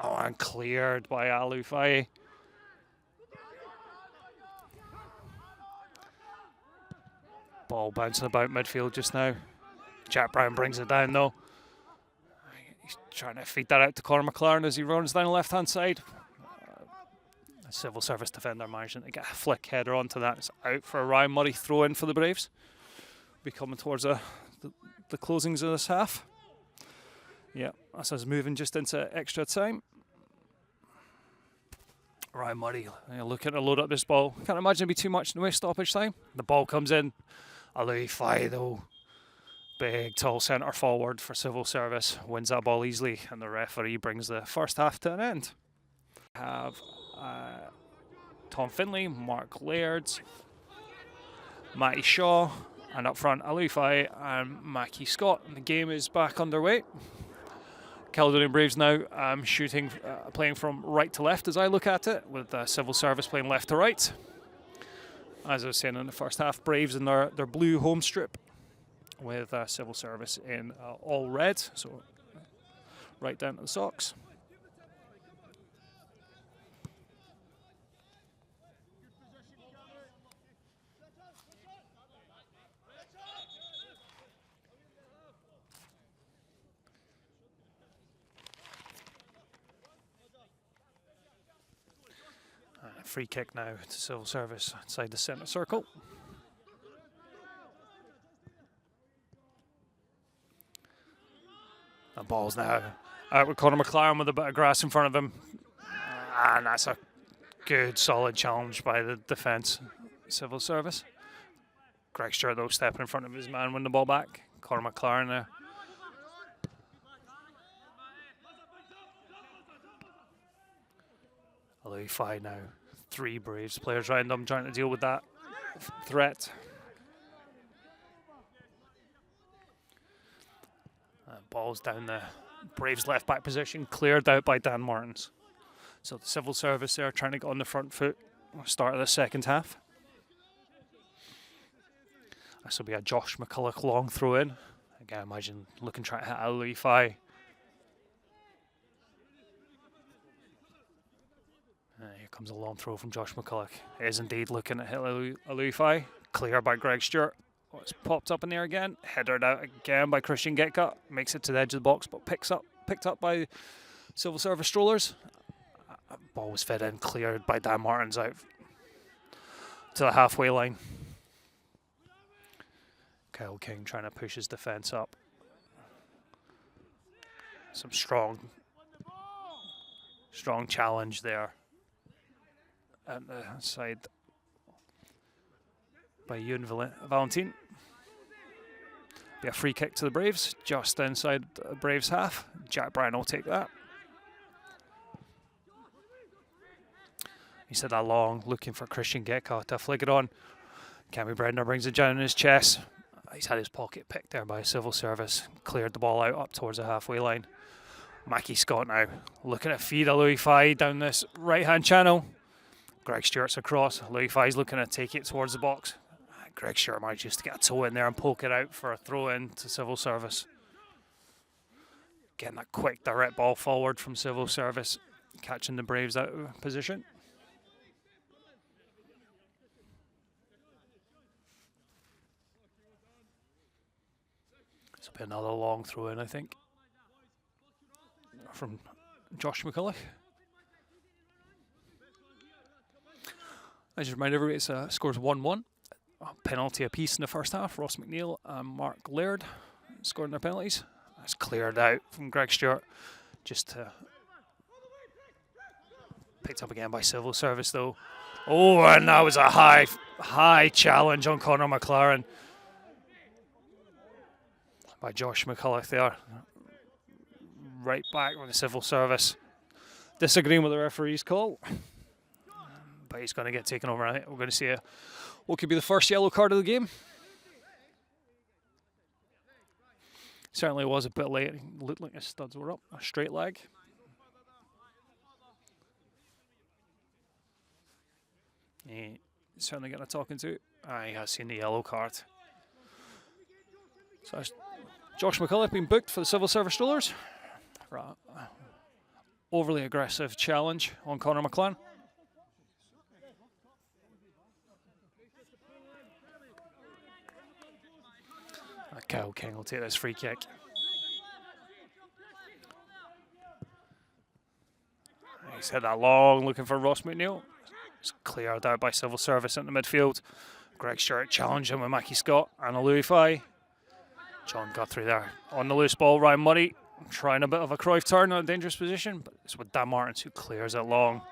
A: Oh, and cleared by Louis Fye. Ball bouncing about midfield just now. Jack Brown brings it down though. He's trying to feed that out to Conor McLaren as he runs down the left-hand side. Civil Service defender managing to get a flick header onto that. It's out for a Ryan Murray throw in for the Braves. Be coming towards the closings of this half. Yeah, that's us moving just into extra time. Ryan Murray looking to load up this ball. Can't imagine it'd be too much in the way of stoppage time. The ball comes in. Alui Fai though. Big tall centre forward for Civil Service. Wins that ball easily, and the referee brings the first half to an end. Have Tom Finlay, Mark Laird, Matty Shaw, and up front Alui Fai and Mackie Scott. And the game is back underway. Caledonian Braves now shooting, playing from right to left as I look at it, with Civil Service playing left to right. As I was saying in the first half, Braves in their blue home strip, with Civil Service in all red, so right down to the socks. Free kick now to Civil Service inside the centre circle. The ball's now out with Conor McLaren with a bit of grass in front of him. And that's a good, solid challenge by the defence, Civil Service. Greg Stewart, though, stepping in front of his man, win the ball back. Conor McLaren there. Alui Fai now. 3 Braves players around them trying to deal with that threat. Ball's down the Braves left back position, cleared out by Dan Martins. So the Civil Service there trying to get on the front foot at the start of the second half. This will be a Josh McCulloch long throw in. Again, imagine looking trying to hit Alui Fai. Here comes a long throw from Josh McCulloch. He is indeed looking at hit Alui Fai. Clear by Greg Stewart. Oh, it's popped up in there again. Headered out again by Christian Gillies. Makes it to the edge of the box, but picked up by Civil Service Strollers. Ball was fed in, cleared by Dan Martins out to the halfway line. Kyle King trying to push his defence up. Some strong challenge there at the side by Ewan Valentin. Be a free kick to the Braves, just inside the Braves half. Jack Bryan will take that. He said that long, looking for Christian Gillies to flick it on. Cammy Brenner brings it down in his chest. He's had his pocket picked there by Civil Service. Cleared the ball out up towards the halfway line. Mackie Scott now looking at feed Alui Fai down this right-hand channel. Greg Stewart's across. Alui Fai's looking to take it towards the box. Greg Stewart manages to get a toe in there and poke it out for a throw-in to Civil Service. Getting that quick, direct ball forward from Civil Service, catching the Braves out of position. This will be another long throw-in, I think, from Josh McCulloch. I just remind everybody it's scores 1-1. Penalty apiece in the first half. Ross McNeil and Mark Laird scoring their penalties. That's cleared out from Greg Stewart. Just picked up again by Civil Service though. Oh, and that was a high challenge on Conor McLaren by Josh McCulloch there. Right back with the Civil Service. Disagreeing with the referee's call. But he's going to get taken over. I think we're going to see what could be the first yellow card of the game. Certainly was a bit late. It looked like his studs were up. A straight leg. He certainly getting a talking to. He has seen the yellow card. So Josh McCulloch being booked for the Civil Service Strollers. Overly aggressive challenge on Conor McLaren. Kyle King will take this free kick. He's hit that long, looking for Ross McNeil. It's cleared out by Civil Service in the midfield. Greg Stewart challenging with Mackie Scott and a Louis Fye. John Guthrie there on the loose ball. Ryan Murray trying a bit of a Cruyff turn in a dangerous position, but it's with Dan Martins who clears it long.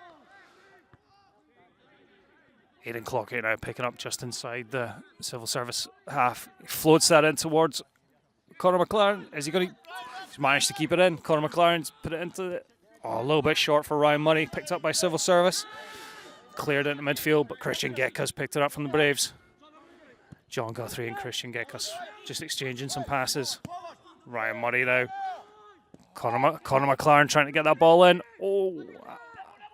A: Aidan Clockett now picking up just inside the Civil Service half. He floats that in towards Conor McLaren. Is he going to? He's managed to keep it in. Conor McLaren's put it into the. Oh, a little bit short for Ryan Murray. Picked up by Civil Service. Cleared into midfield, but Christian Getka's picked it up from the Braves. John Guthrie and Christian Getka's just exchanging some passes. Ryan Murray now. Conor McLaren trying to get that ball in. Oh,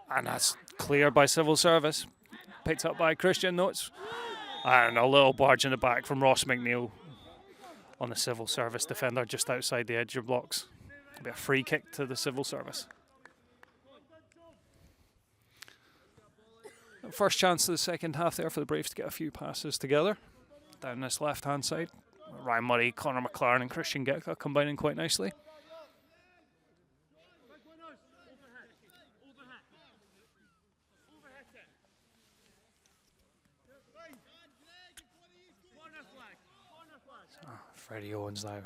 A: and that's cleared by Civil Service. Picked up by Christian Notes. And a little barge in the back from Ross McNeil on the Civil Service defender just outside the edge of blocks. It'll be a free kick to the Civil Service. First chance of the second half there for the Braves to get a few passes together. Down this left-hand side. Ryan Murray, Conor McLaren and Christian Getka combining quite nicely. Freddie Owens now.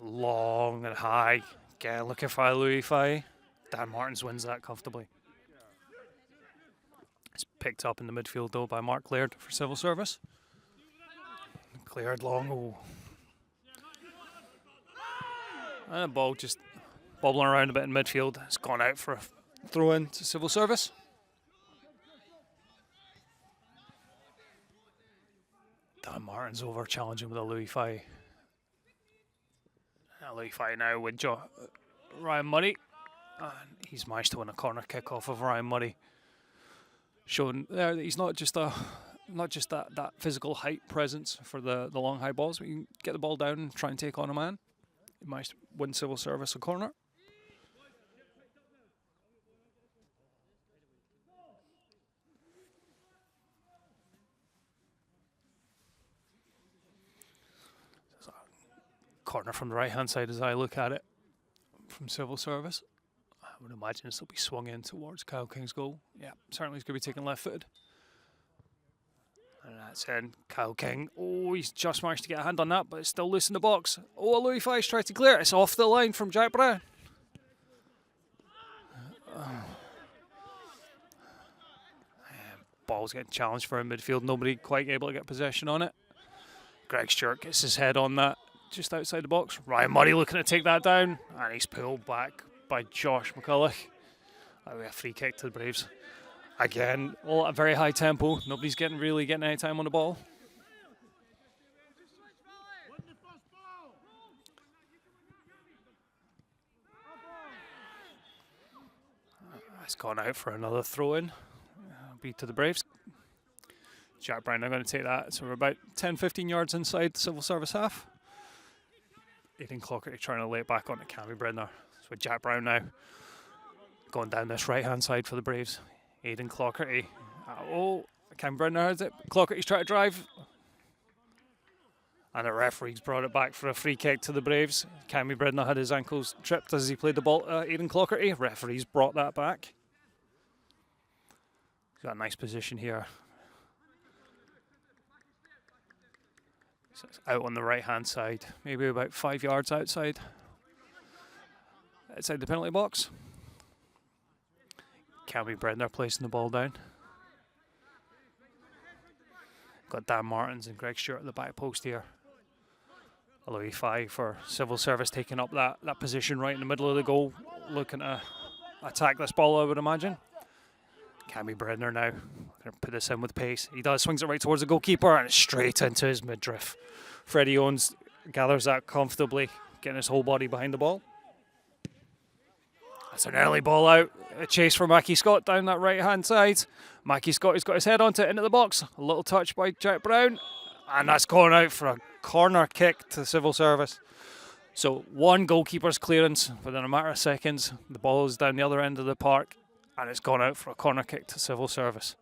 A: Long and high. Again, looking for Louis Fye. Dan Martins wins that comfortably. It's picked up in the midfield though by Mark Laird for Civil Service. Cleared long. Oh. And the ball just bobbling around a bit in midfield. It's gone out for a throw in to Civil Service. Dan Martin's over challenging with a Louis Fye. Louis Fye now with Ryan Murray. And he's managed to win a corner kick off of Ryan Murray. Showing there that he's not just that physical height presence for the long high balls, but you can get the ball down and try and take on a man. He managed to win Civil Service a corner. Corner from the right hand side as I look at it from Civil Service. I would imagine this will be swung in towards Kyle King's goal. Yeah, certainly he's going to be taken left footed. And that's in. Kyle King. Oh, he's just managed to get a hand on that, but it's still loose in the box. Oh, Louis Fye's tried to clear it. It's off the line from Jack Brown. Ball's getting challenged for in midfield. Nobody quite able to get possession on it. Greg Stewart gets his head on that just outside the box. Ryan Murray looking to take that down, and he's pulled back by Josh McCulloch. That'll be a free kick to the Braves. Again, all at a very high tempo. Nobody's really getting any time on the ball. It's gone out for another throw-in. Be to the Braves. Jack Brown now going to take that. So we're about 10-15 yards inside the Civil Service half. Aidan Clockett trying to lay it back onto Cammy Brenner. So with Jack Brown now going down this right-hand side for the Braves. Aidan Clockett. Oh, Cammy Brenner has it. Clockett trying to drive. And the referee's brought it back for a free kick to the Braves. Cammy Brenner had his ankles tripped as he played the ball. Aidan Clockett. Referee's brought that back. He's got a nice position here. So it's out on the right-hand side, maybe about 5 yards outside the penalty box. Cammy Brenner placing the ball down. Got Dan Martins and Greg Stewart at the back post here. Louis Fye for Civil Service taking up that position right in the middle of the goal, looking to attack this ball, I would imagine. Cammy Brenner now going to put this in with pace. He does, swings it right towards the goalkeeper and it's straight into his midriff. Freddie Owens gathers that comfortably, getting his whole body behind the ball. That's an early ball out. A chase for Mackie Scott down that right-hand side. Mackie Scott has got his head onto it into the box. A little touch by Jack Brown. And that's gone out for a corner kick to Civil Service. So one goalkeeper's clearance within a matter of seconds. The ball is down the other end of the park. And it's gone out for a corner kick to Civil Service.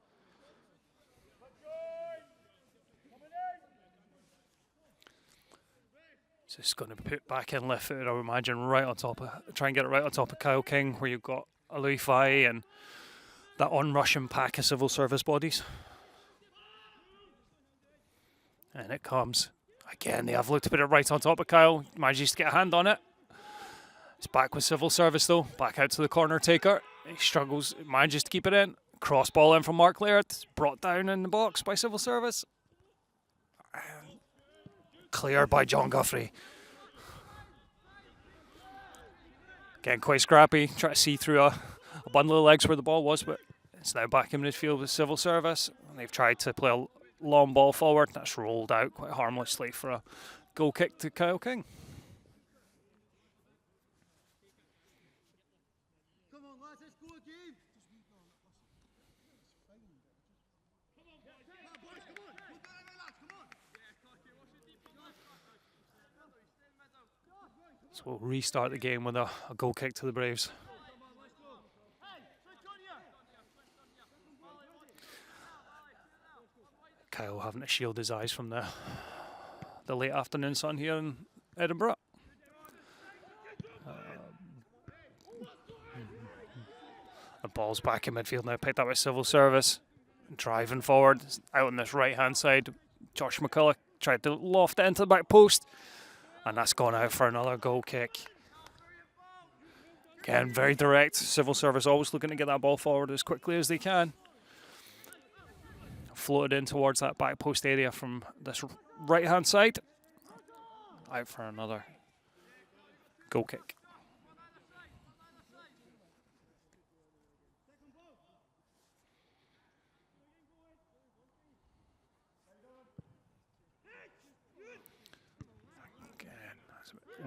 A: So it's going to be put back in left footed, I would imagine, right on top of, try and get it right on top of Kyle King, where you've got a Louis Fye and that on-rushing pack of civil service bodies. And it comes. Again, they have looked to put it right on top of Kyle. Manages to get a hand on it. It's back with civil service though. Back out to the corner taker. He struggles, manages to keep it in. Cross ball in from Mark Laird. It's brought down in the box by civil service. Cleared by John Guthrie. Again, quite scrappy. Try to see through a bundle of legs where the ball was, but it's now back in midfield with civil service. And they've tried to play a long ball forward. That's rolled out quite harmlessly for a goal kick to Kyle King. So we'll restart the game with a goal kick to the Braves. Kyle having to shield his eyes from the late afternoon sun here in Edinburgh. The ball's back in midfield now, picked up by civil service. Driving forward, out on this right hand side. Josh McCulloch tried to loft it into the back post. And that's gone out for another goal kick. Again, very direct. Civil service always looking to get that ball forward as quickly as they can. Floated in towards that back post area from this right hand side. Out for another goal kick.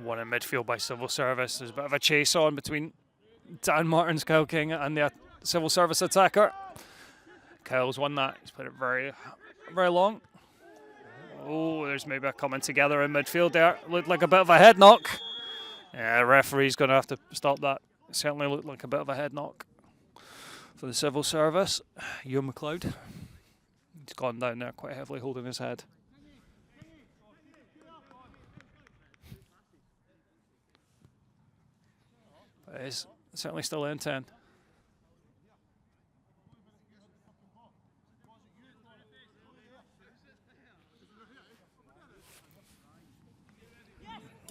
A: One in midfield by civil service. There's a bit of a chase on between Dan Martin's Kyle King and the civil service attacker. Kyle's won that. He's put it very, very long. Oh, there's maybe a coming together in midfield there. Looked like a bit of a head knock. Yeah, referee's going to have to stop that. It certainly looked like a bit of a head knock for the civil service. Ewan McLeod. He's gone down there quite heavily, holding his head. It is certainly still in 10.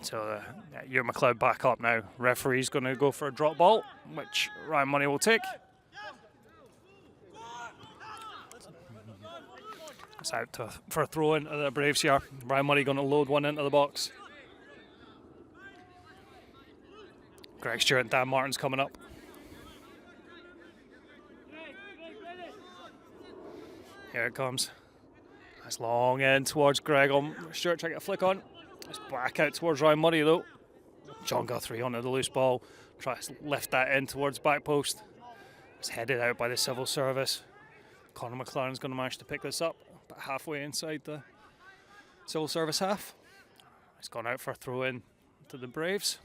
A: So Ewan McLeod back up now. Referee's going to go for a drop ball, which Ryan Money will take. It's out for a throw in to the Braves here. Ryan Money going to load one into the box. Greg Stewart and Dan Martin's coming up. Here it comes. That's long in towards Greg. Stewart trying to get a flick on. It's back out towards Ryan Murray though. John Guthrie onto the loose ball. Tries to lift that in towards back post. It's headed out by the civil service. Conor McLaren's going to manage to pick this up. About halfway inside the civil service half. It's gone out for a throw in to the Braves.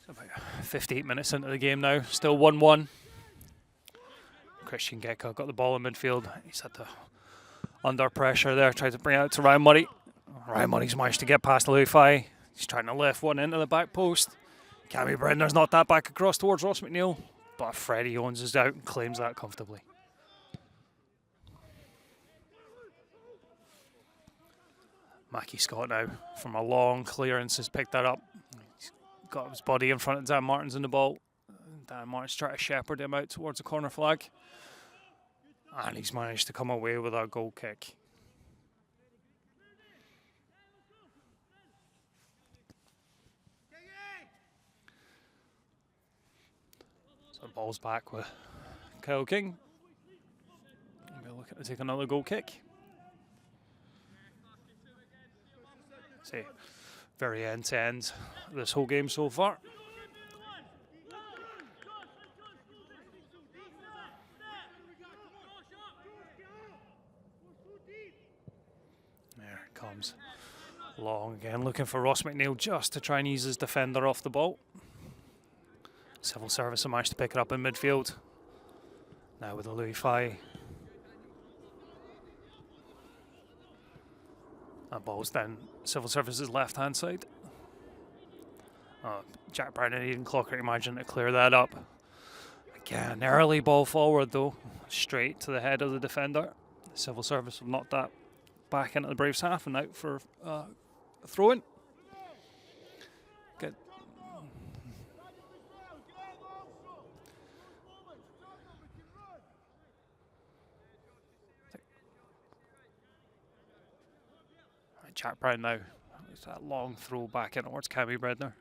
A: About 58 minutes into the game now, still 1-1. Christian Gecko got the ball in midfield. He's had to, under pressure there, tried to bring it out to Ryan Murray. Ryan Murray's managed to get past Louis Fye. He's trying to lift one into the back post. Cammy Brenner's knocked that back across towards Ross McNeil, but Freddie Owens is out and claims that comfortably. Mackie Scott now, from a long clearance, has picked that up. Got his body in front of Dan Martin's in the ball. Dan Martin's trying to shepherd him out towards the corner flag. And he's managed to come away with a goal kick. So the ball's back with Kyle King. We're looking to take another goal kick. See. Very end-to-end this whole game so far. There it comes. Long again, looking for Ross McNeil just to try and ease his defender off the ball. Civil Service have managed to pick it up in midfield. Now with the Louis Fye. That ball's down Civil Service's left-hand side. Jack Brown and Aidan Clocker imagine to clear that up. Again, early ball forward though, straight to the head of the defender. Civil Service have knocked that back into the Braves half and out for a throw-in. Good. Jack Brown now. It's that long throw back in towards Cammy Bredner.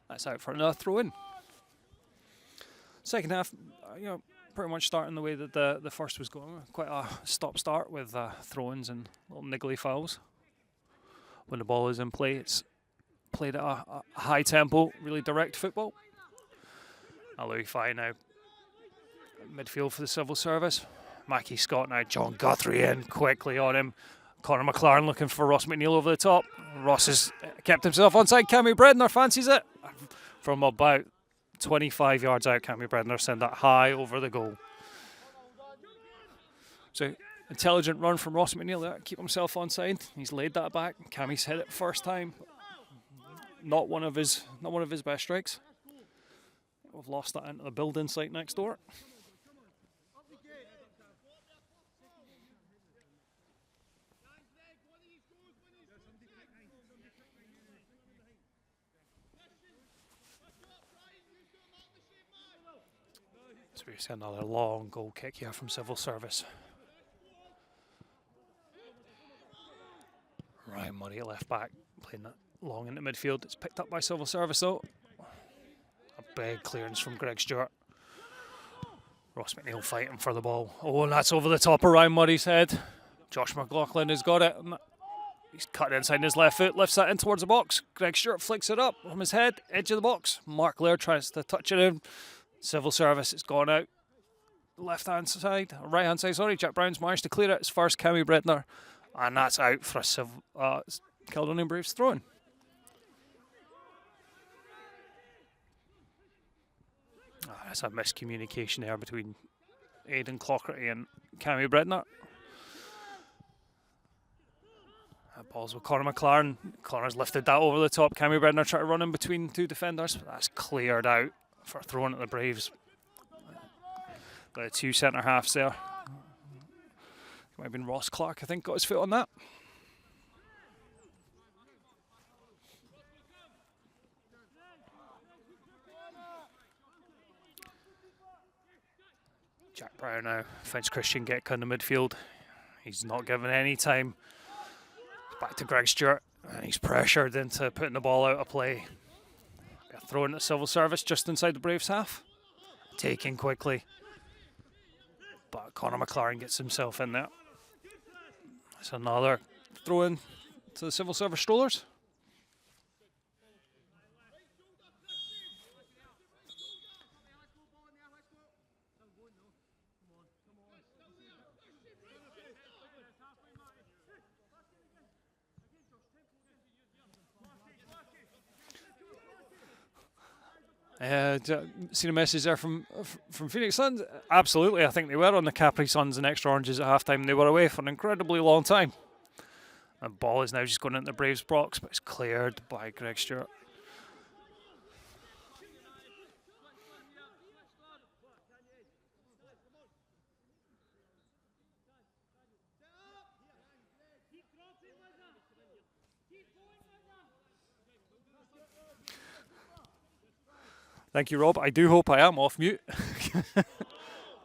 A: That's out for another throw-in. Second half, pretty much starting the way that the first was going. Quite a stop-start with throw-ins and little niggly fouls. When the ball is in play, it's played at a high tempo, really direct football. Louis Fye now midfield for the Civil Service. Mackie Scott now, John Guthrie in quickly on him. Conor McLaren looking for Ross McNeil over the top. Ross has kept himself onside. Cammy Bredner fancies it. From about 25 yards out, Cammy Bredner sent that high over the goal. So, intelligent run from Ross McNeil there, keep himself onside. He's laid that back. Cammy's hit it first time. Not one of his best strikes. We've lost that into the building site next door. So we see another long goal kick here from Civil Service. Ryan Murray at left back, playing that long into midfield. It's picked up by Civil Service though. A big clearance from Greg Stewart. Ross McNeil fighting for the ball. Oh, and that's over the top of Ryan Murray's head. Josh McLaughlin has got it. He's cut inside his left foot, lifts that in towards the box. Greg Stewart flicks it up from his head, edge of the box. Mark Laird tries to touch it in. Civil Service, it's gone out. Left-hand side, right-hand side, sorry. Jack Brown's managed to clear it. It's first Cammy Bredner. And that's out for a Caledonian Braves throw-in. That's a miscommunication there between Aidan Clockerty and Cammy Bredner. That ball's with Conor McLaren. Connor's lifted that over the top. Cammy Bredner tried to run in between two defenders, but that's cleared out for throwing at the Braves. The two centre halves there. Might have been Ross Clark, I think, got his foot on that. Jack Brown now finds Christian Gillies in the midfield. He's not given any time. Back to Greg Stewart, and he's pressured into putting the ball out of play. Throwing at Civil Service just inside the Braves half. Taken quickly. But Conor McLaren gets himself in there. It's another throw in to the Civil Service Strollers. Seen a message there from Phoenix Suns? Absolutely, I think they were on the Capri Suns and extra oranges at halftime. They were away for an incredibly long time. The ball is now just going into the Braves box, but it's cleared by Greg Stewart. Thank you, Rob. I do hope I am off mute.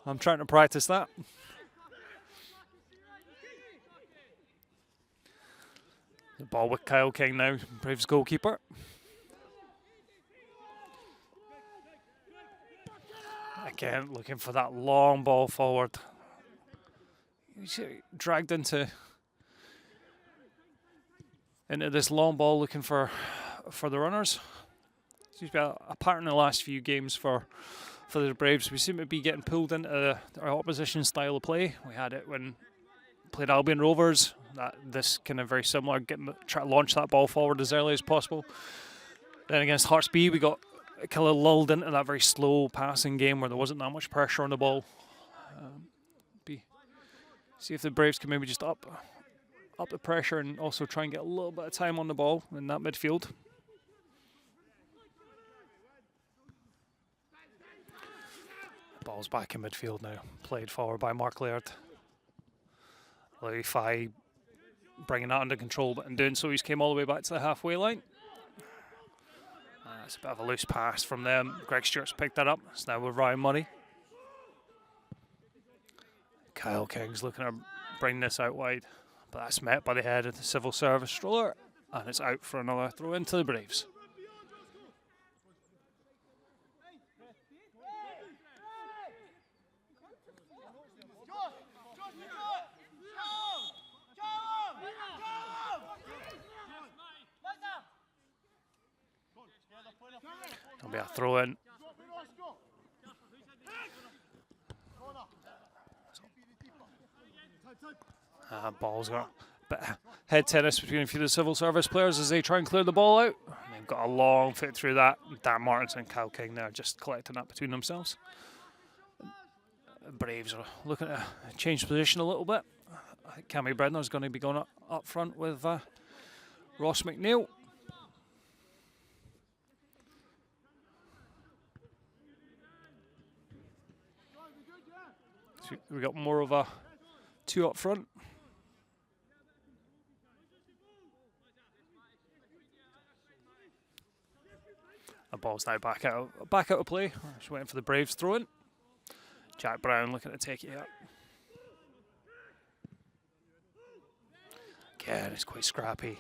A: I'm trying to practice that. The ball with Kyle King now, Braves goalkeeper. Again, looking for that long ball forward. He's dragged into this long ball, looking for the runners. Seems to be a pattern in the last few games for the Braves. We seem to be getting pulled into our opposition style of play. We had it when we played Albion Rovers. This kind of very similar, try to launch that ball forward as early as possible. Then against Hearts B, we got kind of lulled into that very slow passing game where there wasn't that much pressure on the ball. See if the Braves can maybe just up the pressure and also try and get a little bit of time on the ball in that midfield. Ball's back in midfield now, played forward by Mark Laird. Louis bringing that under control, but in doing so he's came all the way back to the halfway line. It's a bit of a loose pass from them. Greg Stewart's picked that up. It's now with Ryan Murray. Kyle King's looking to bring this out wide, but that's met by the head of the Civil Service Stroller, and it's out for another throw into the Braves. There'll be a throw in. Ball's got a bit of head tennis between a few of the Civil Service players as they try and clear the ball out. And they've got a long fit through that. Dan Martins and Kyle King there just collecting that between themselves. The Braves are looking to change position a little bit. I think Cammy Brenner's going to be going up front with Ross McNeil. So we got more of a two up front. The ball's now back out of play. Just waiting for the Braves throw in. Jack Brown looking to take it up. Again, it's quite scrappy.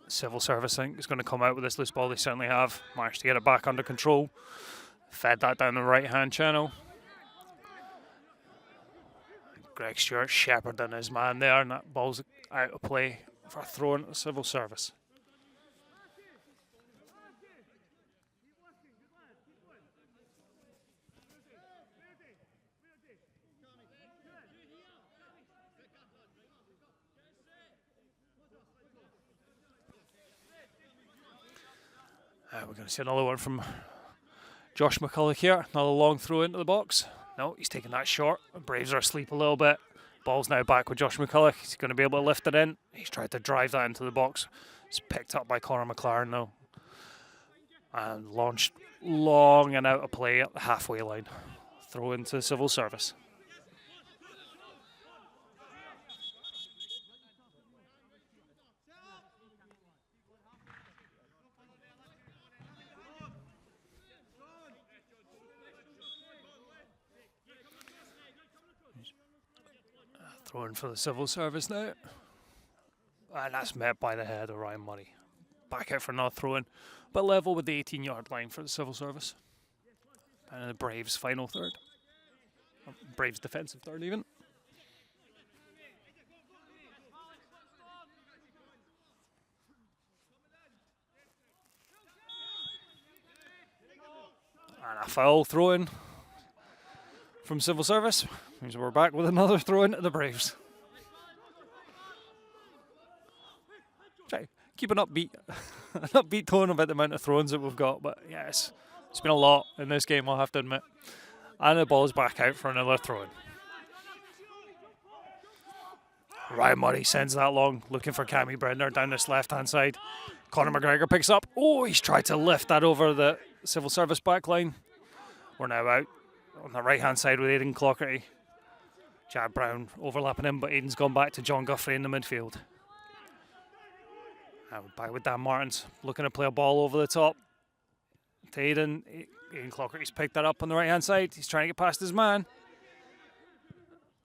A: Civil Service, I think, is going to come out with this loose ball. They certainly have managed to get it back under control. Fed that down the right-hand channel. Greg Stewart shepherding his man there, and that ball's out of play for a throw into the Civil Service. We're going to see another one from Josh McCulloch here. Another long throw into the box. No, he's taking that short. The Braves are asleep a little bit. Ball's now back with Josh McCulloch. He's going to be able to lift it in. He's tried to drive that into the box. It's picked up by Conor McLaren though. And launched long and out of play at the halfway line. Throw into Civil Service. Throwing for the Civil Service now. And that's met by the head of Ryan Murray. Back out for another throw in, but level with the 18-yard line for the Civil Service. And the Braves' final third. Braves' defensive third even. And a foul throw in from Civil Service. Means we're back with another throw in to the Braves. Try keep an upbeat tone about the amount of throw-ins that we've got, but yeah, it's been a lot in this game, I'll have to admit. And the ball's back out for another throw-in. Ryan Murray sends that long, looking for Cammy Brenner down this left-hand side. Conor McGregor picks up. Oh, he's tried to lift that over the Civil Service back line. We're now out on the right-hand side with Aidan Clockerty. Jack Brown overlapping him, but Aidan's gone back to John Guthrie in the midfield. Back with Dan Martins, looking to play a ball over the top to Aidan. Aidan Clockerty's picked that up on the right-hand side. He's trying to get past his man.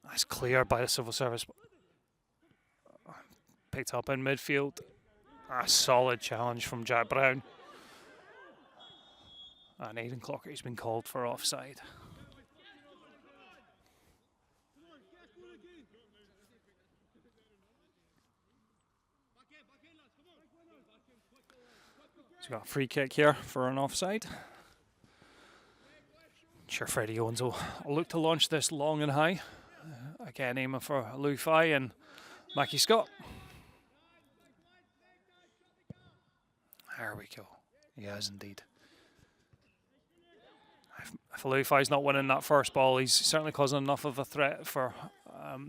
A: That's cleared by the Civil Service. Picked up in midfield. A solid challenge from Jack Brown. And Aidan Clockerty's been called for offside. So we've got a free kick here for an offside. Sure, Freddie Owens will look to launch this long and high. Again, aiming for Louis Fye and Mackie Scott. There we go. He has indeed. If Louis Fye's not winning that first ball, he's certainly causing enough of a threat for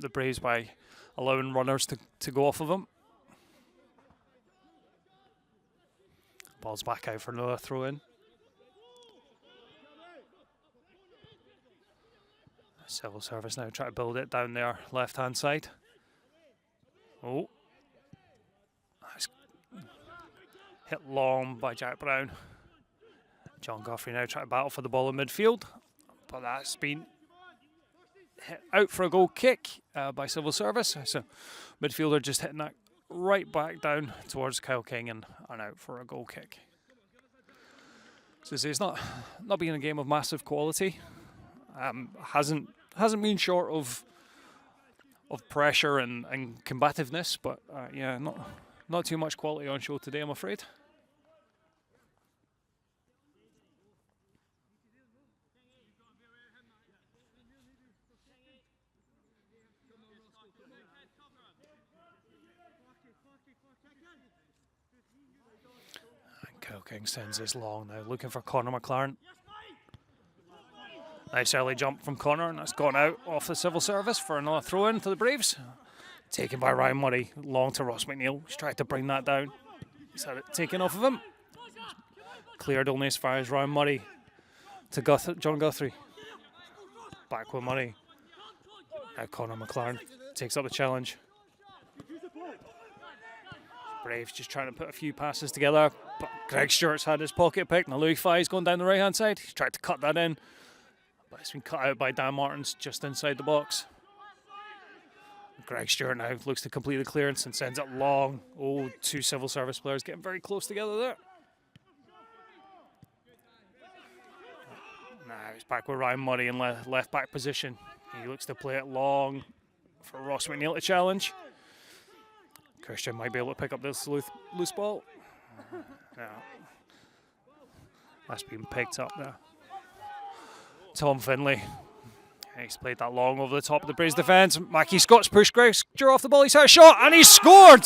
A: the Braves by allowing runners to go off of them. Ball's back out for another throw in. Civil Service now try to build it down their left hand side. Oh, that's hit long by Jack Brown. John Guthrie now trying to battle for the ball in midfield, but that's been hit out for a goal kick by Civil Service. So midfielder just hitting that right back down towards Kyle King and out for a goal kick. So it's not been a game of massive quality. Hasn't been short of pressure and combativeness, but yeah, not too much quality on show today, I'm afraid. Kyle King sends this long now, looking for Connor McLaren. Nice early jump from Connor, and that's gone out off the Civil Service for another throw-in to the Braves. Taken by Ryan Murray, long to Ross McNeil. He's tried to bring that down. He's had it taken off of him. Cleared only as far as Ryan Murray to John Guthrie. Back with Murray. Now Connor McLaren takes up the challenge. Braves just trying to put a few passes together, but Greg Stewart's had his pocket picked. Now Louis Fye's going down the right hand side. He's tried to cut that in, but it's been cut out by Dan Martins just inside the box. Greg Stewart now looks to complete the clearance and sends it long. Oh, two Civil Service players getting very close together there. Now he's back with Ryan Murray in left back position. He looks to play it long for Ross McNeil to challenge. Christian might be able to pick up this loose ball. No. That's been picked up there. Tom Finlay. He's played that long over the top of the Braves defence. Mackie Scott's pushed Greg Stewart off the ball. He's hit a shot and he scored!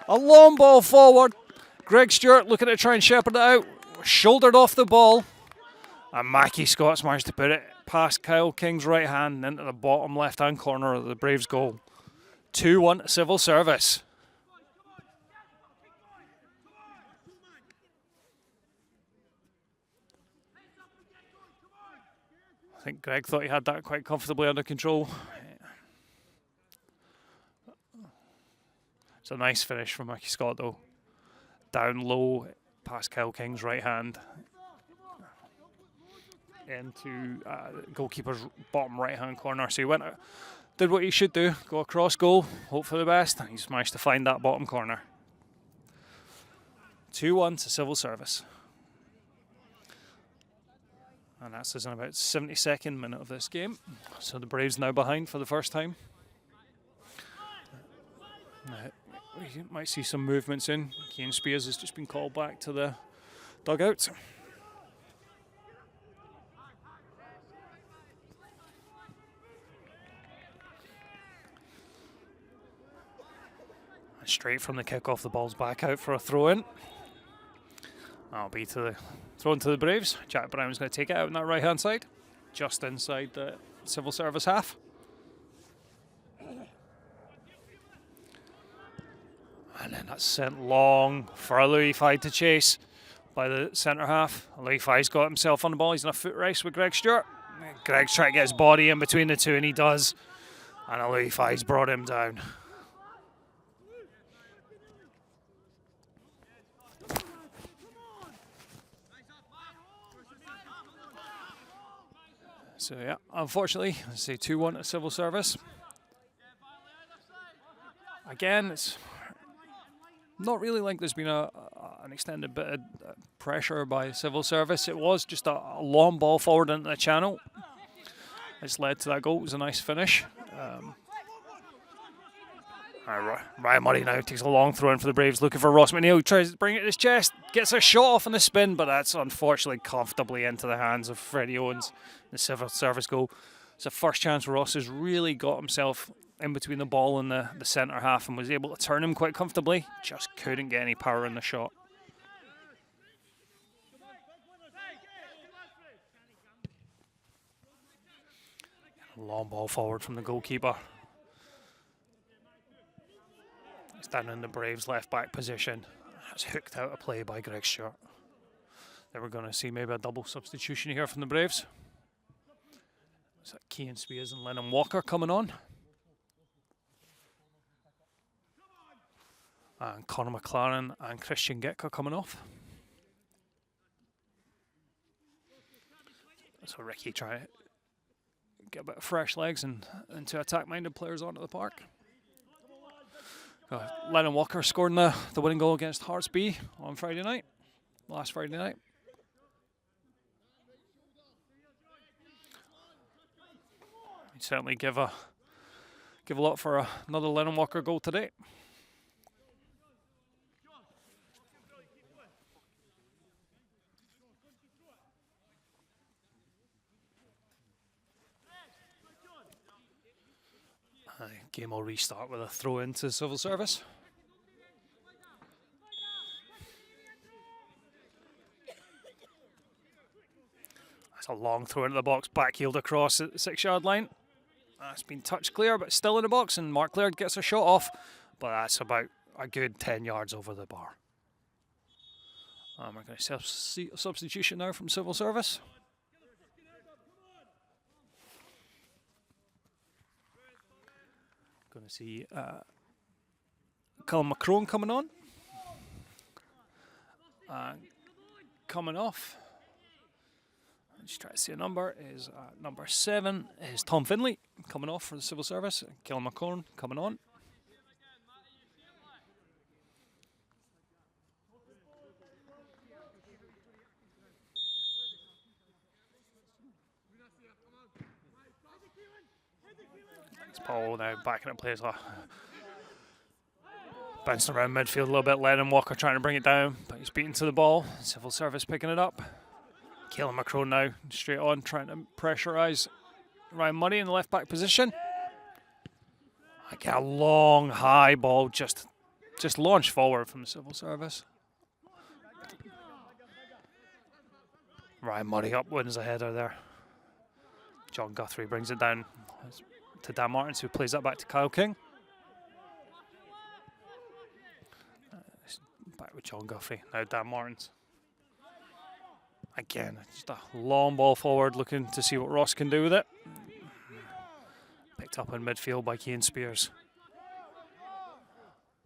A: A long ball forward. Greg Stewart looking to try and shepherd it out. Shouldered off the ball. And Mackie Scott's managed to put it past Kyle King's right hand into the bottom left hand corner of the Braves goal. 2-1 Civil Service. I think Greg thought he had that quite comfortably under control. It's a nice finish from Mackie Scott though. Down low past Kyle King's right hand. Into goalkeeper's bottom right hand corner. So he went out, did what he should do, go across goal, hope for the best, and he's managed to find that bottom corner. 2-1 to Civil Service. And that's in about 72nd minute of this game. So the Braves now behind for the first time. We might see some movements in. Kane Spears has just been called back to the dugout. Straight from the kickoff, the ball's back out for a throw-in. That'll be thrown to the Braves. Jack Brown's going to take it out on that right-hand side, just inside the Civil Service half. And then that's sent long for Louis Fye to chase by the centre half. Louis Fye's got himself on the ball. He's in a foot race with Greg Stewart. Greg's trying to get his body in between the two, and he does. And Louis Fye's brought him down. So yeah, unfortunately, I say 2-1 to Civil Service. Again, it's not really like there's been an extended bit of pressure by Civil Service. It was just a long ball forward into the channel. It's led to that goal. It was a nice finish. Ryan Murray now takes a long throw in for the Braves, looking for Ross McNeil. He tries to bring it to his chest, gets a shot off on the spin, but that's unfortunately comfortably into the hands of Freddie Owens, the Civil Service goal. It's the first chance Ross has really got himself in between the ball and the centre half and was able to turn him quite comfortably. Just couldn't get any power in the shot. Long ball forward from the goalkeeper. It's down in the Braves' left back position. That's hooked out of play by Greg Stewart. Then we're going to see maybe a double substitution here from the Braves. Is that Cian Spears and Lennon Walker coming on? And Conor McLaren and Christian Gitka coming off. So Ricky trying to get a bit of fresh legs and into attack-minded players onto the park. Lennon Walker scoring the winning goal against Hearts B on Friday night, last Friday night. He'd certainly give a lot for another Lennon Walker goal today. Game will restart with a throw into Civil Service. That's a long throw into the box, backheeled across at the 6-yard line. That's been touched clear, but still in the box, and Mark Laird gets a shot off, but that's about a good 10 yards over the bar. We're going to see a substitution now from Civil Service. Going to see Callum McCrone coming on. Coming off. Just try to see a number. Is number 7 is Tom Finley coming off for the Civil Service. Callum McCrone coming on. Paul now backing up plays. Bouncing around midfield a little bit. Lennon Walker trying to bring it down, but he's beaten to the ball. Civil Service picking it up. Callum McCrone now straight on, trying to pressurise Ryan Murray in the left back position. I get a long high ball just launched forward from the Civil Service. Ryan Murray up, wins the header there. John Guthrie brings it down to Dan Martins, who plays that back to Kyle King. Back with John Guthrie, now Dan Martins. Again, just a long ball forward, looking to see what Ross can do with it. Picked up in midfield by Cian Spears.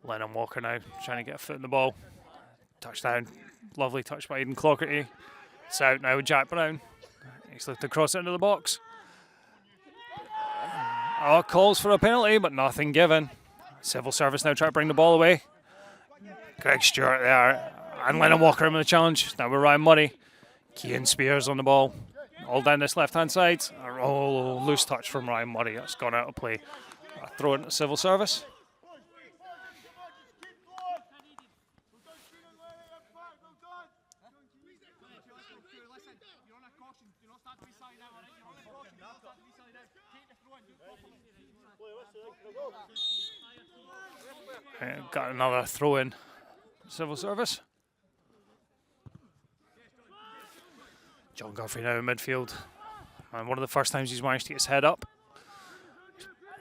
A: Lennon Walker now trying to get a foot in the ball. Touchdown, lovely touch by Aidan Clockerty. It's out now with Jack Brown. He's looked across into the box. Oh, calls for a penalty, but nothing given. Civil Service now try to bring the ball away. Greg Stewart there, and Lennon Walker in the challenge. Now with Ryan Murray. Cian Spears on the ball. All down this left-hand side. Oh, loose touch from Ryan Murray. That's gone out of play. Throw it into Civil Service. Got another throw in Civil Service. John Guthrie now in midfield. And one of the first times he's managed to get his head up.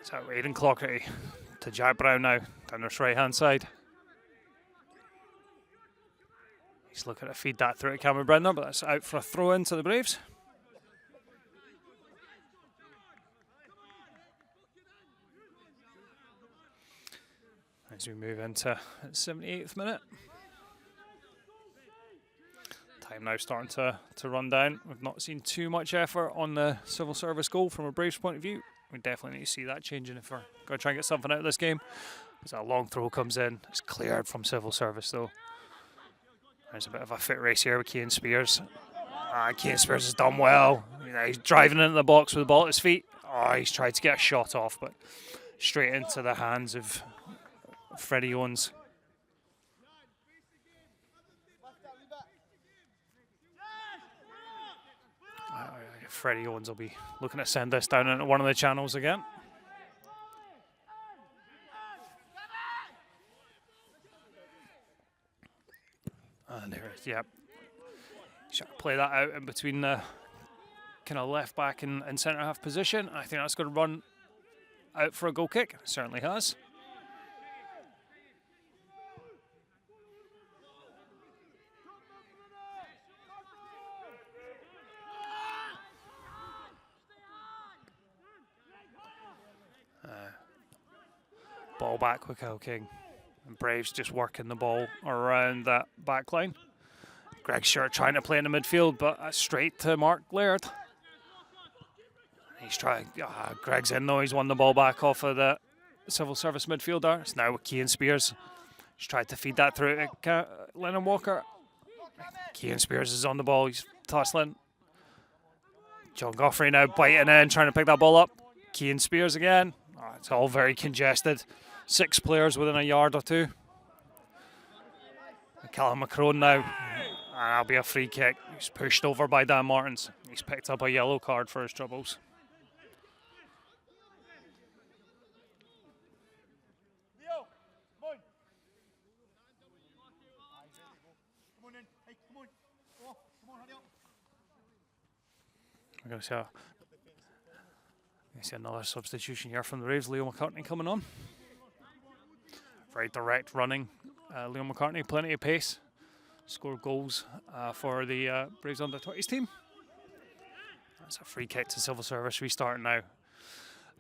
A: So Aidan Clockerty to Jack Brown now, down this right hand side. He's looking to feed that through to Cameron Brenner, but that's out for a throw in to the Braves. As we move into the 78th minute. Time now starting to run down. We've not seen too much effort on the Civil Service goal from a Braves point of view. We definitely need to see that changing if we're going to try and get something out of this game. As a long throw comes in, it's cleared from Civil Service though. There's a bit of a foot race here with Cian Spears. Cian Spears has done well. You know, he's driving into the box with the ball at his feet. He's tried to get a shot off, but straight into the hands of Freddie Owens. Freddie Owens will be looking to send this down into one of the channels again. And there it is, yep. Trying to play that out in between the kind of left back in centre half position. I think that's going to run out for a goal kick. It certainly has. Ball back with Kyle King. And Braves just working the ball around that back line. Greg Short trying to play in the midfield, but straight to Mark Laird. He's trying. Greg's in though. He's won the ball back off of the Civil Service midfielder. It's now with Cian Spears. He's tried to feed that through to Lennon Walker. Cian Spears is on the ball. He's tussling. John Goffrey now biting in, trying to pick that ball up. Cian Spears again. It's all very congested. 6 players within a yard or two. Callum McCrone now. And that'll be a free kick. He's pushed over by Dan Martins. He's picked up a yellow card for his troubles. We're going to see another substitution here from the Braves. Leo McCartney coming on. Very direct running. Leo McCartney, plenty of pace. Scored goals for the Braves under-20s team. That's a free kick to Civil Service. Restarting now.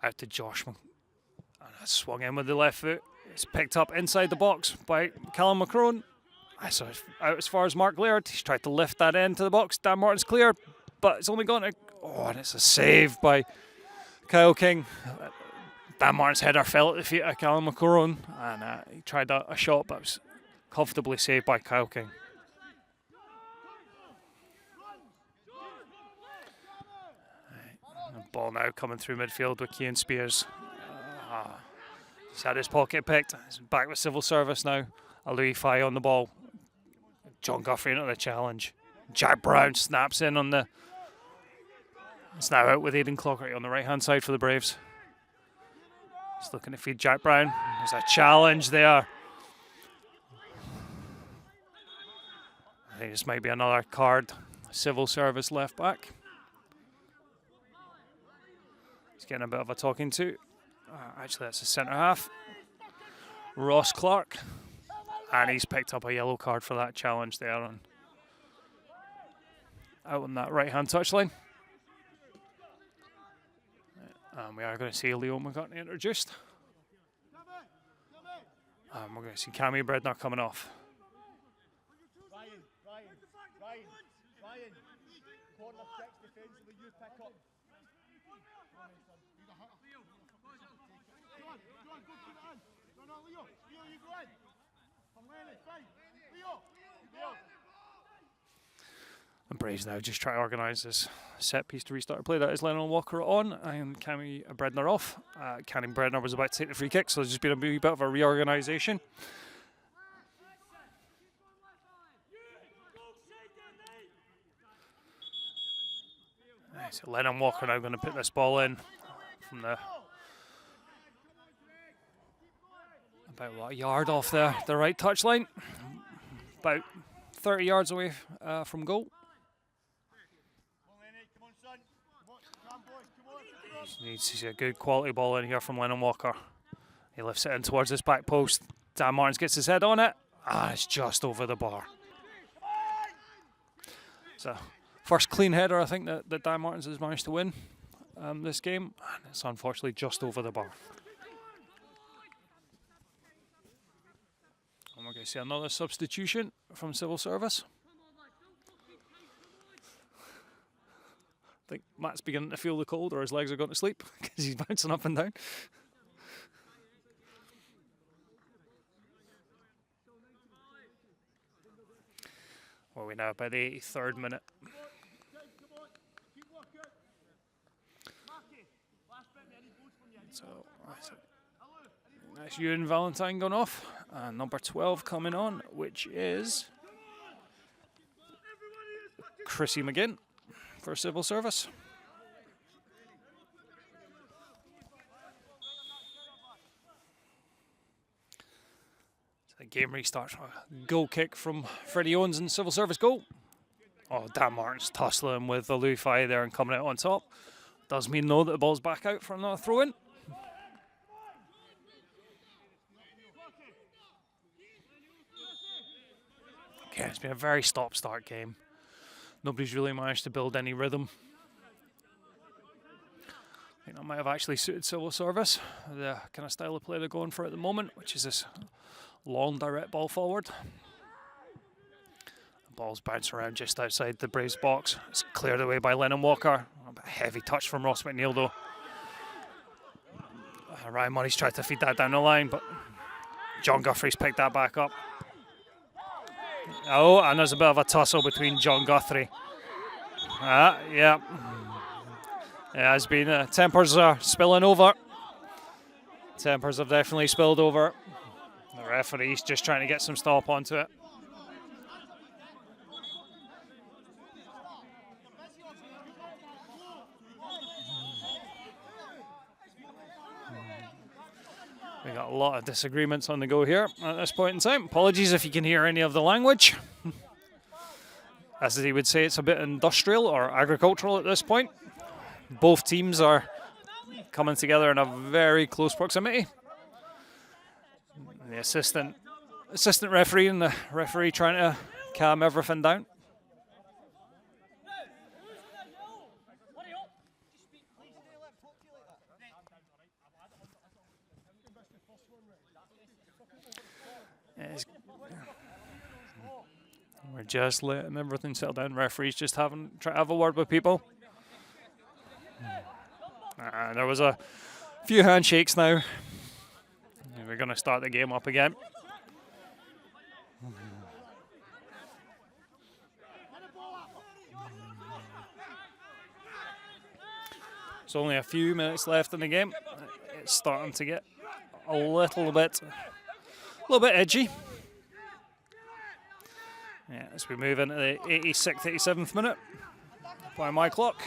A: Out to Josh. And that's swung in with the left foot. It's picked up inside the box by Callum McCrone. That's out as far as Mark Laird. He's tried to lift that into the box. Dan Martin's clear, but it's only gone to... Oh, and it's a save by Kyle King. Dan Martin's header fell at the feet of Callum McCrone, and he tried a shot, but it was comfortably saved by Kyle King. The ball now coming through midfield with Cian Spears. He's had his pocket picked. He's back with Civil Service now. Louis Fye on the ball. John Guthrie into the challenge. Jack Brown snaps in on the... It's now out with Aidan Clockery on the right-hand side for the Braves. He's looking to feed Jack Brown. There's a challenge there. I think this might be another card. Civil Service left back. He's getting a bit of a talking to. Actually, that's a centre half. Ross Clark. And he's picked up a yellow card for that challenge there out on that right-hand touchline. And we are going to see Leo McCartney introduced. And we're going to see Cammy Bredner coming off. And Braves now just try to organise this set piece to restart play. That is Lennon Walker on and Cammy Bredner off. Cammy Bredner was about to take the free kick, so there's just been a wee bit of a reorganisation. So Lennon Walker now going to put this ball in from the about a yard off the right touchline, about 30 yards away from goal. He needs to see a good quality ball in here from Lennon Walker. He lifts it in towards his back post. Dan Martins gets his head on it. It's just over the bar. So first clean header I think that Dan Martins has managed to win this game. And it's unfortunately just over the bar. And we're going to see another substitution from Civil Service. I think Matt's beginning to feel the cold, or his legs are going to sleep because he's bouncing up and down. Well, we're now by the 83rd minute. So that's Ewan Valentine going off, and number 12 coming on, which is Chrissy McGinn for Civil Service. So the game restarts. A goal kick from Freddie Owens in Civil Service goal. Oh, Dan Martin's tussling with the Lufai there and coming out on top. Does mean, though, that the ball's back out for another throw-in. Okay, it's been a very stop-start game. Nobody's really managed to build any rhythm. I think that might have actually suited Civil Service, the kind of style of play they're going for at the moment, which is this long, direct ball forward. The ball's bounced around just outside the Braves box. It's cleared away by Lennon Walker. A heavy touch from Ross McNeil, though. Ryan Murray's tried to feed that down the line, but John Guthrie's picked that back up. Oh, and there's a bit of a tussle between John Guthrie. Yeah. It has been, tempers are spilling over. Tempers have definitely spilled over. The referee's just trying to get some stop onto it. We got a lot of disagreements on the go here at this point in time. Apologies if you can hear any of the language. As he would say, it's a bit industrial or agricultural at this point. Both teams are coming together in a very close proximity. The assistant referee and the referee trying to calm everything down. We're just letting everything settle down. Referees just trying to have a word with people. There was a few handshakes now. We're going to start the game up again. There's only a few minutes left in the game. It's starting to get a little bit edgy. Yeah, as we move into the 86th, 87th minute by my clock.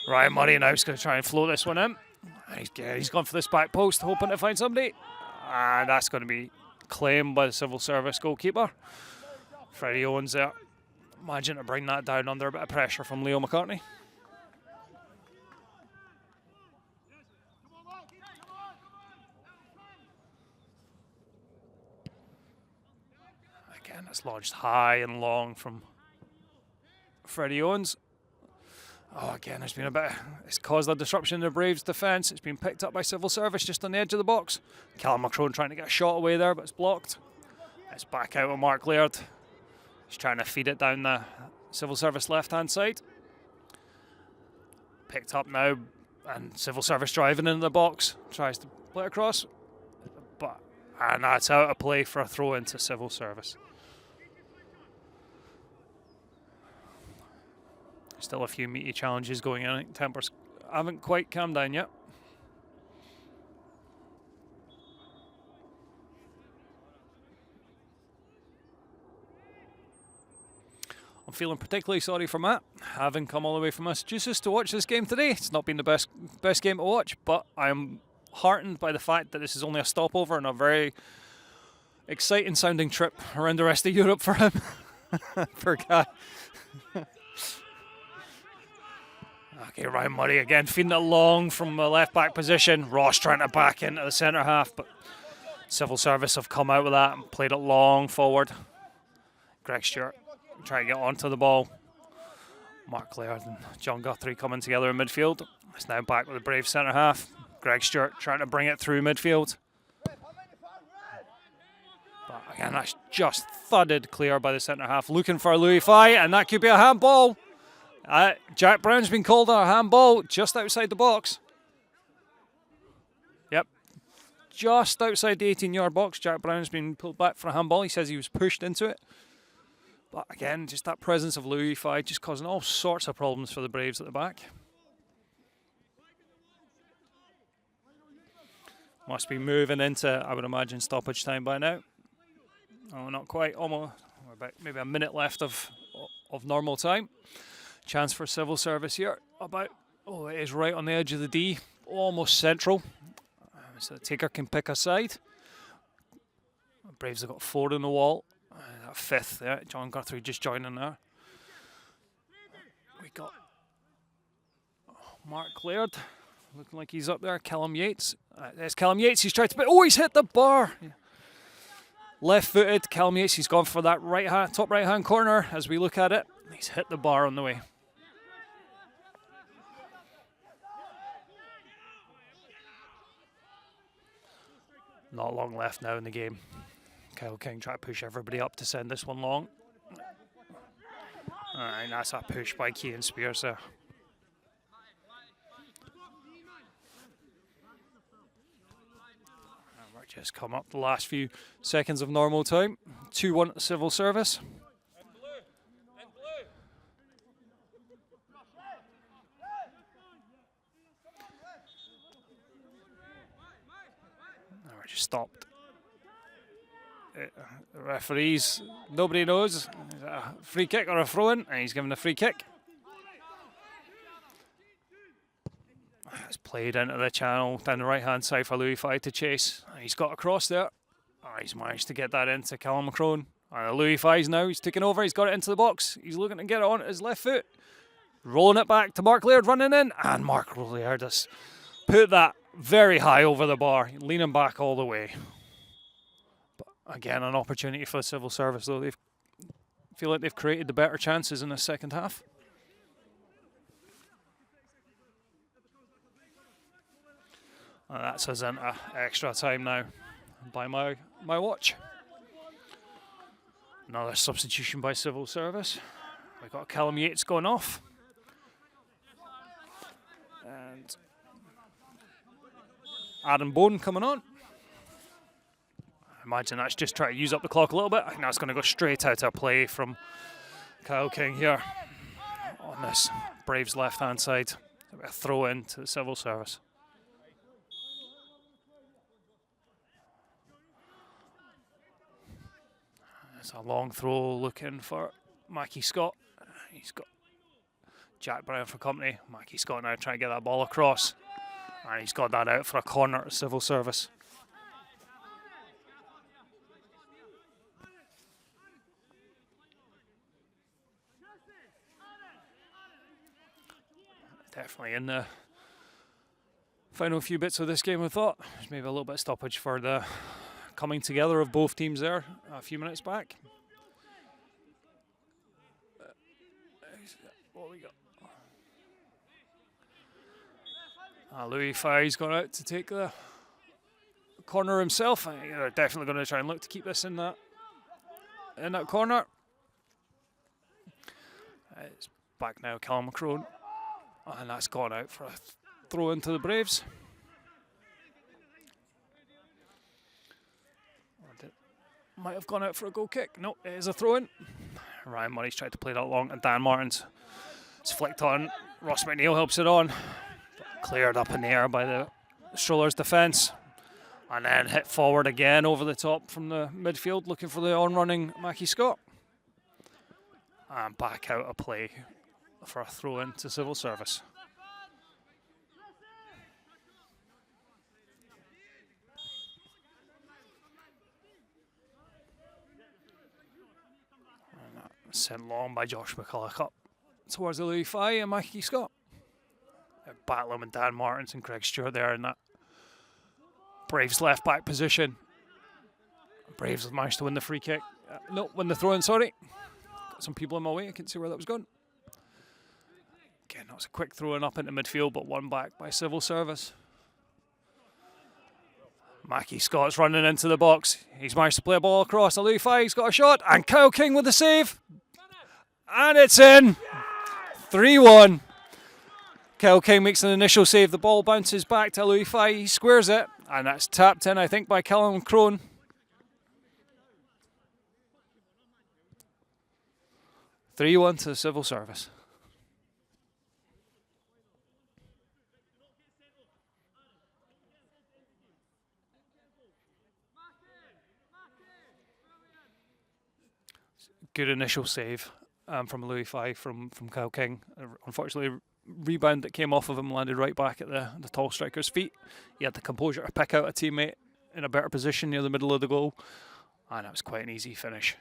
A: Ryan Murray now is going to try and float this one in. He's gone for this back post, hoping to find somebody. And that's going to be claimed by the Civil Service goalkeeper. Freddie Owens there. Imagine to bring that down under a bit of pressure from Leo McCartney. Again, it's lodged high and long from Freddie Owens. Oh, again, there's been a bit. It's caused a disruption in the Braves' defence. It's been picked up by Civil Service just on the edge of the box. Callum McCrone trying to get a shot away there, but it's blocked. It's back out with Mark Laird. He's trying to feed it down the Civil Service left-hand side. Picked up now, and Civil Service driving into the box. Tries to play across, and that's out of play for a throw into Civil Service. Still a few meaty challenges going on. I think tempers haven't quite calmed down yet. I'm feeling particularly sorry for Matt, having come all the way from Massachusetts to watch this game today. It's not been the best game to watch, but I am heartened by the fact that this is only a stopover and a very exciting sounding trip around the rest of Europe for him. Poor guy. Okay, Ryan Murray again feeding it long from the left back position. Ross trying to back into the centre half, but Civil Service have come out with that and played it long forward. Greg Stewart trying to get onto the ball. Mark Laird and John Guthrie coming together in midfield. It's now back with the Brave centre half. Greg Stewart trying to bring it through midfield. But again, that's just thudded clear by the centre half. Looking for Louis Fye, and that could be a handball. Jack Brown's been called on a handball just outside the box. Yep. Just outside the 18-yard box, Jack Brown's been pulled back for a handball. He says he was pushed into it. But again, just that presence of Louis Fye just causing all sorts of problems for the Braves at the back. Must be moving into, I would imagine, stoppage time by now. Oh, not quite. Almost about maybe a minute left of normal time. Chance for Civil Service here. It is right on the edge of the D, almost central. So the taker can pick a side. Braves have got 4 in the wall. Fifth, yeah. John Guthrie just joining there. got Mark Laird, looking like he's up there. Callum Yates. There's Callum Yates. He's tried to. Oh, he's hit the bar. Yeah. Left-footed. Callum Yates. He's gone for that top right-hand corner. As we look at it, he's hit the bar on the way. Not long left now in the game. Kyle King trying to push everybody up to send this one long. Alright, that's a push by Keane Spears there. And we're just come up the last few seconds of normal time. 2-1 at the Civil Service. And we're just stopped. The referees, nobody knows, is it a free kick or a throw-in, and he's given a free kick. It's played into the channel down the right-hand side for Louis Fye to chase. He's got across there. He's managed to get that into Callum McCrone. Louis Fye's now, he's taken over, he's got it into the box. He's looking to get it on his left foot. Rolling it back to Mark Laird running in, and Mark Laird has put that very high over the bar, leaning back all the way. Again, an opportunity for the Civil Service, though. They feel like they've created the better chances in the second half. And that's us into extra time now by my watch. Another substitution by Civil Service. We've got Callum Yates going off. And Adam Bone coming on. I imagine that's just trying to use up the clock a little bit. I think that's going to go straight out of play from Kyle King here on this Braves left-hand side. A throw in to the Civil Service. It's a long throw looking for Mackie Scott. He's got Jack Brown for company. Mackie Scott now trying to get that ball across. And he's got that out for a corner at Civil Service. Definitely in the final few bits of this game, I thought. There's maybe a little bit of stoppage for the coming together of both teams there a few minutes back. What we got? Louis Fye's gone out to take the corner himself. I think they're definitely going to try and look to keep this in that corner. It's back now, Callum McCrone. And that's gone out for a throw into the Braves. It might have gone out for a goal kick. No, it is a throw in. Ryan Murray's tried to play that long, and Dan Martin's it's flicked on. Ross McNeil helps it on. Cleared up in the air by the Strollers defence. And then hit forward again over the top from the midfield, looking for the on-running Mackie Scott. And back out of play for a throw in to Civil Service. And that sent long by Josh McCulloch up towards the Louis Fye and Mackie Scott. They're battling with Dan Martins and Craig Stewart there in that Braves left back position. Braves have managed to win the free kick. No, win the throw in, sorry. Got some people in my way, I couldn't see where that was going. Again, that was a quick throw-in up into midfield, but one back by Civil Service. Mackie Scott's running into the box. He's managed to play a ball across. Louis Fye, he's got a shot, and Kyle King with the save. And it's in. 3-1. Kyle King makes an initial save. The ball bounces back to Louis Fye. He squares it, and that's tapped in, I think, by Callum McCrone. (3-1) to the Civil Service. Good initial save from Louis Fye from Kyle King. Unfortunately, rebound that came off of him landed right back at the tall striker's feet. He had the composure to pick out a teammate in a better position near the middle of the goal, and that was quite an easy finish.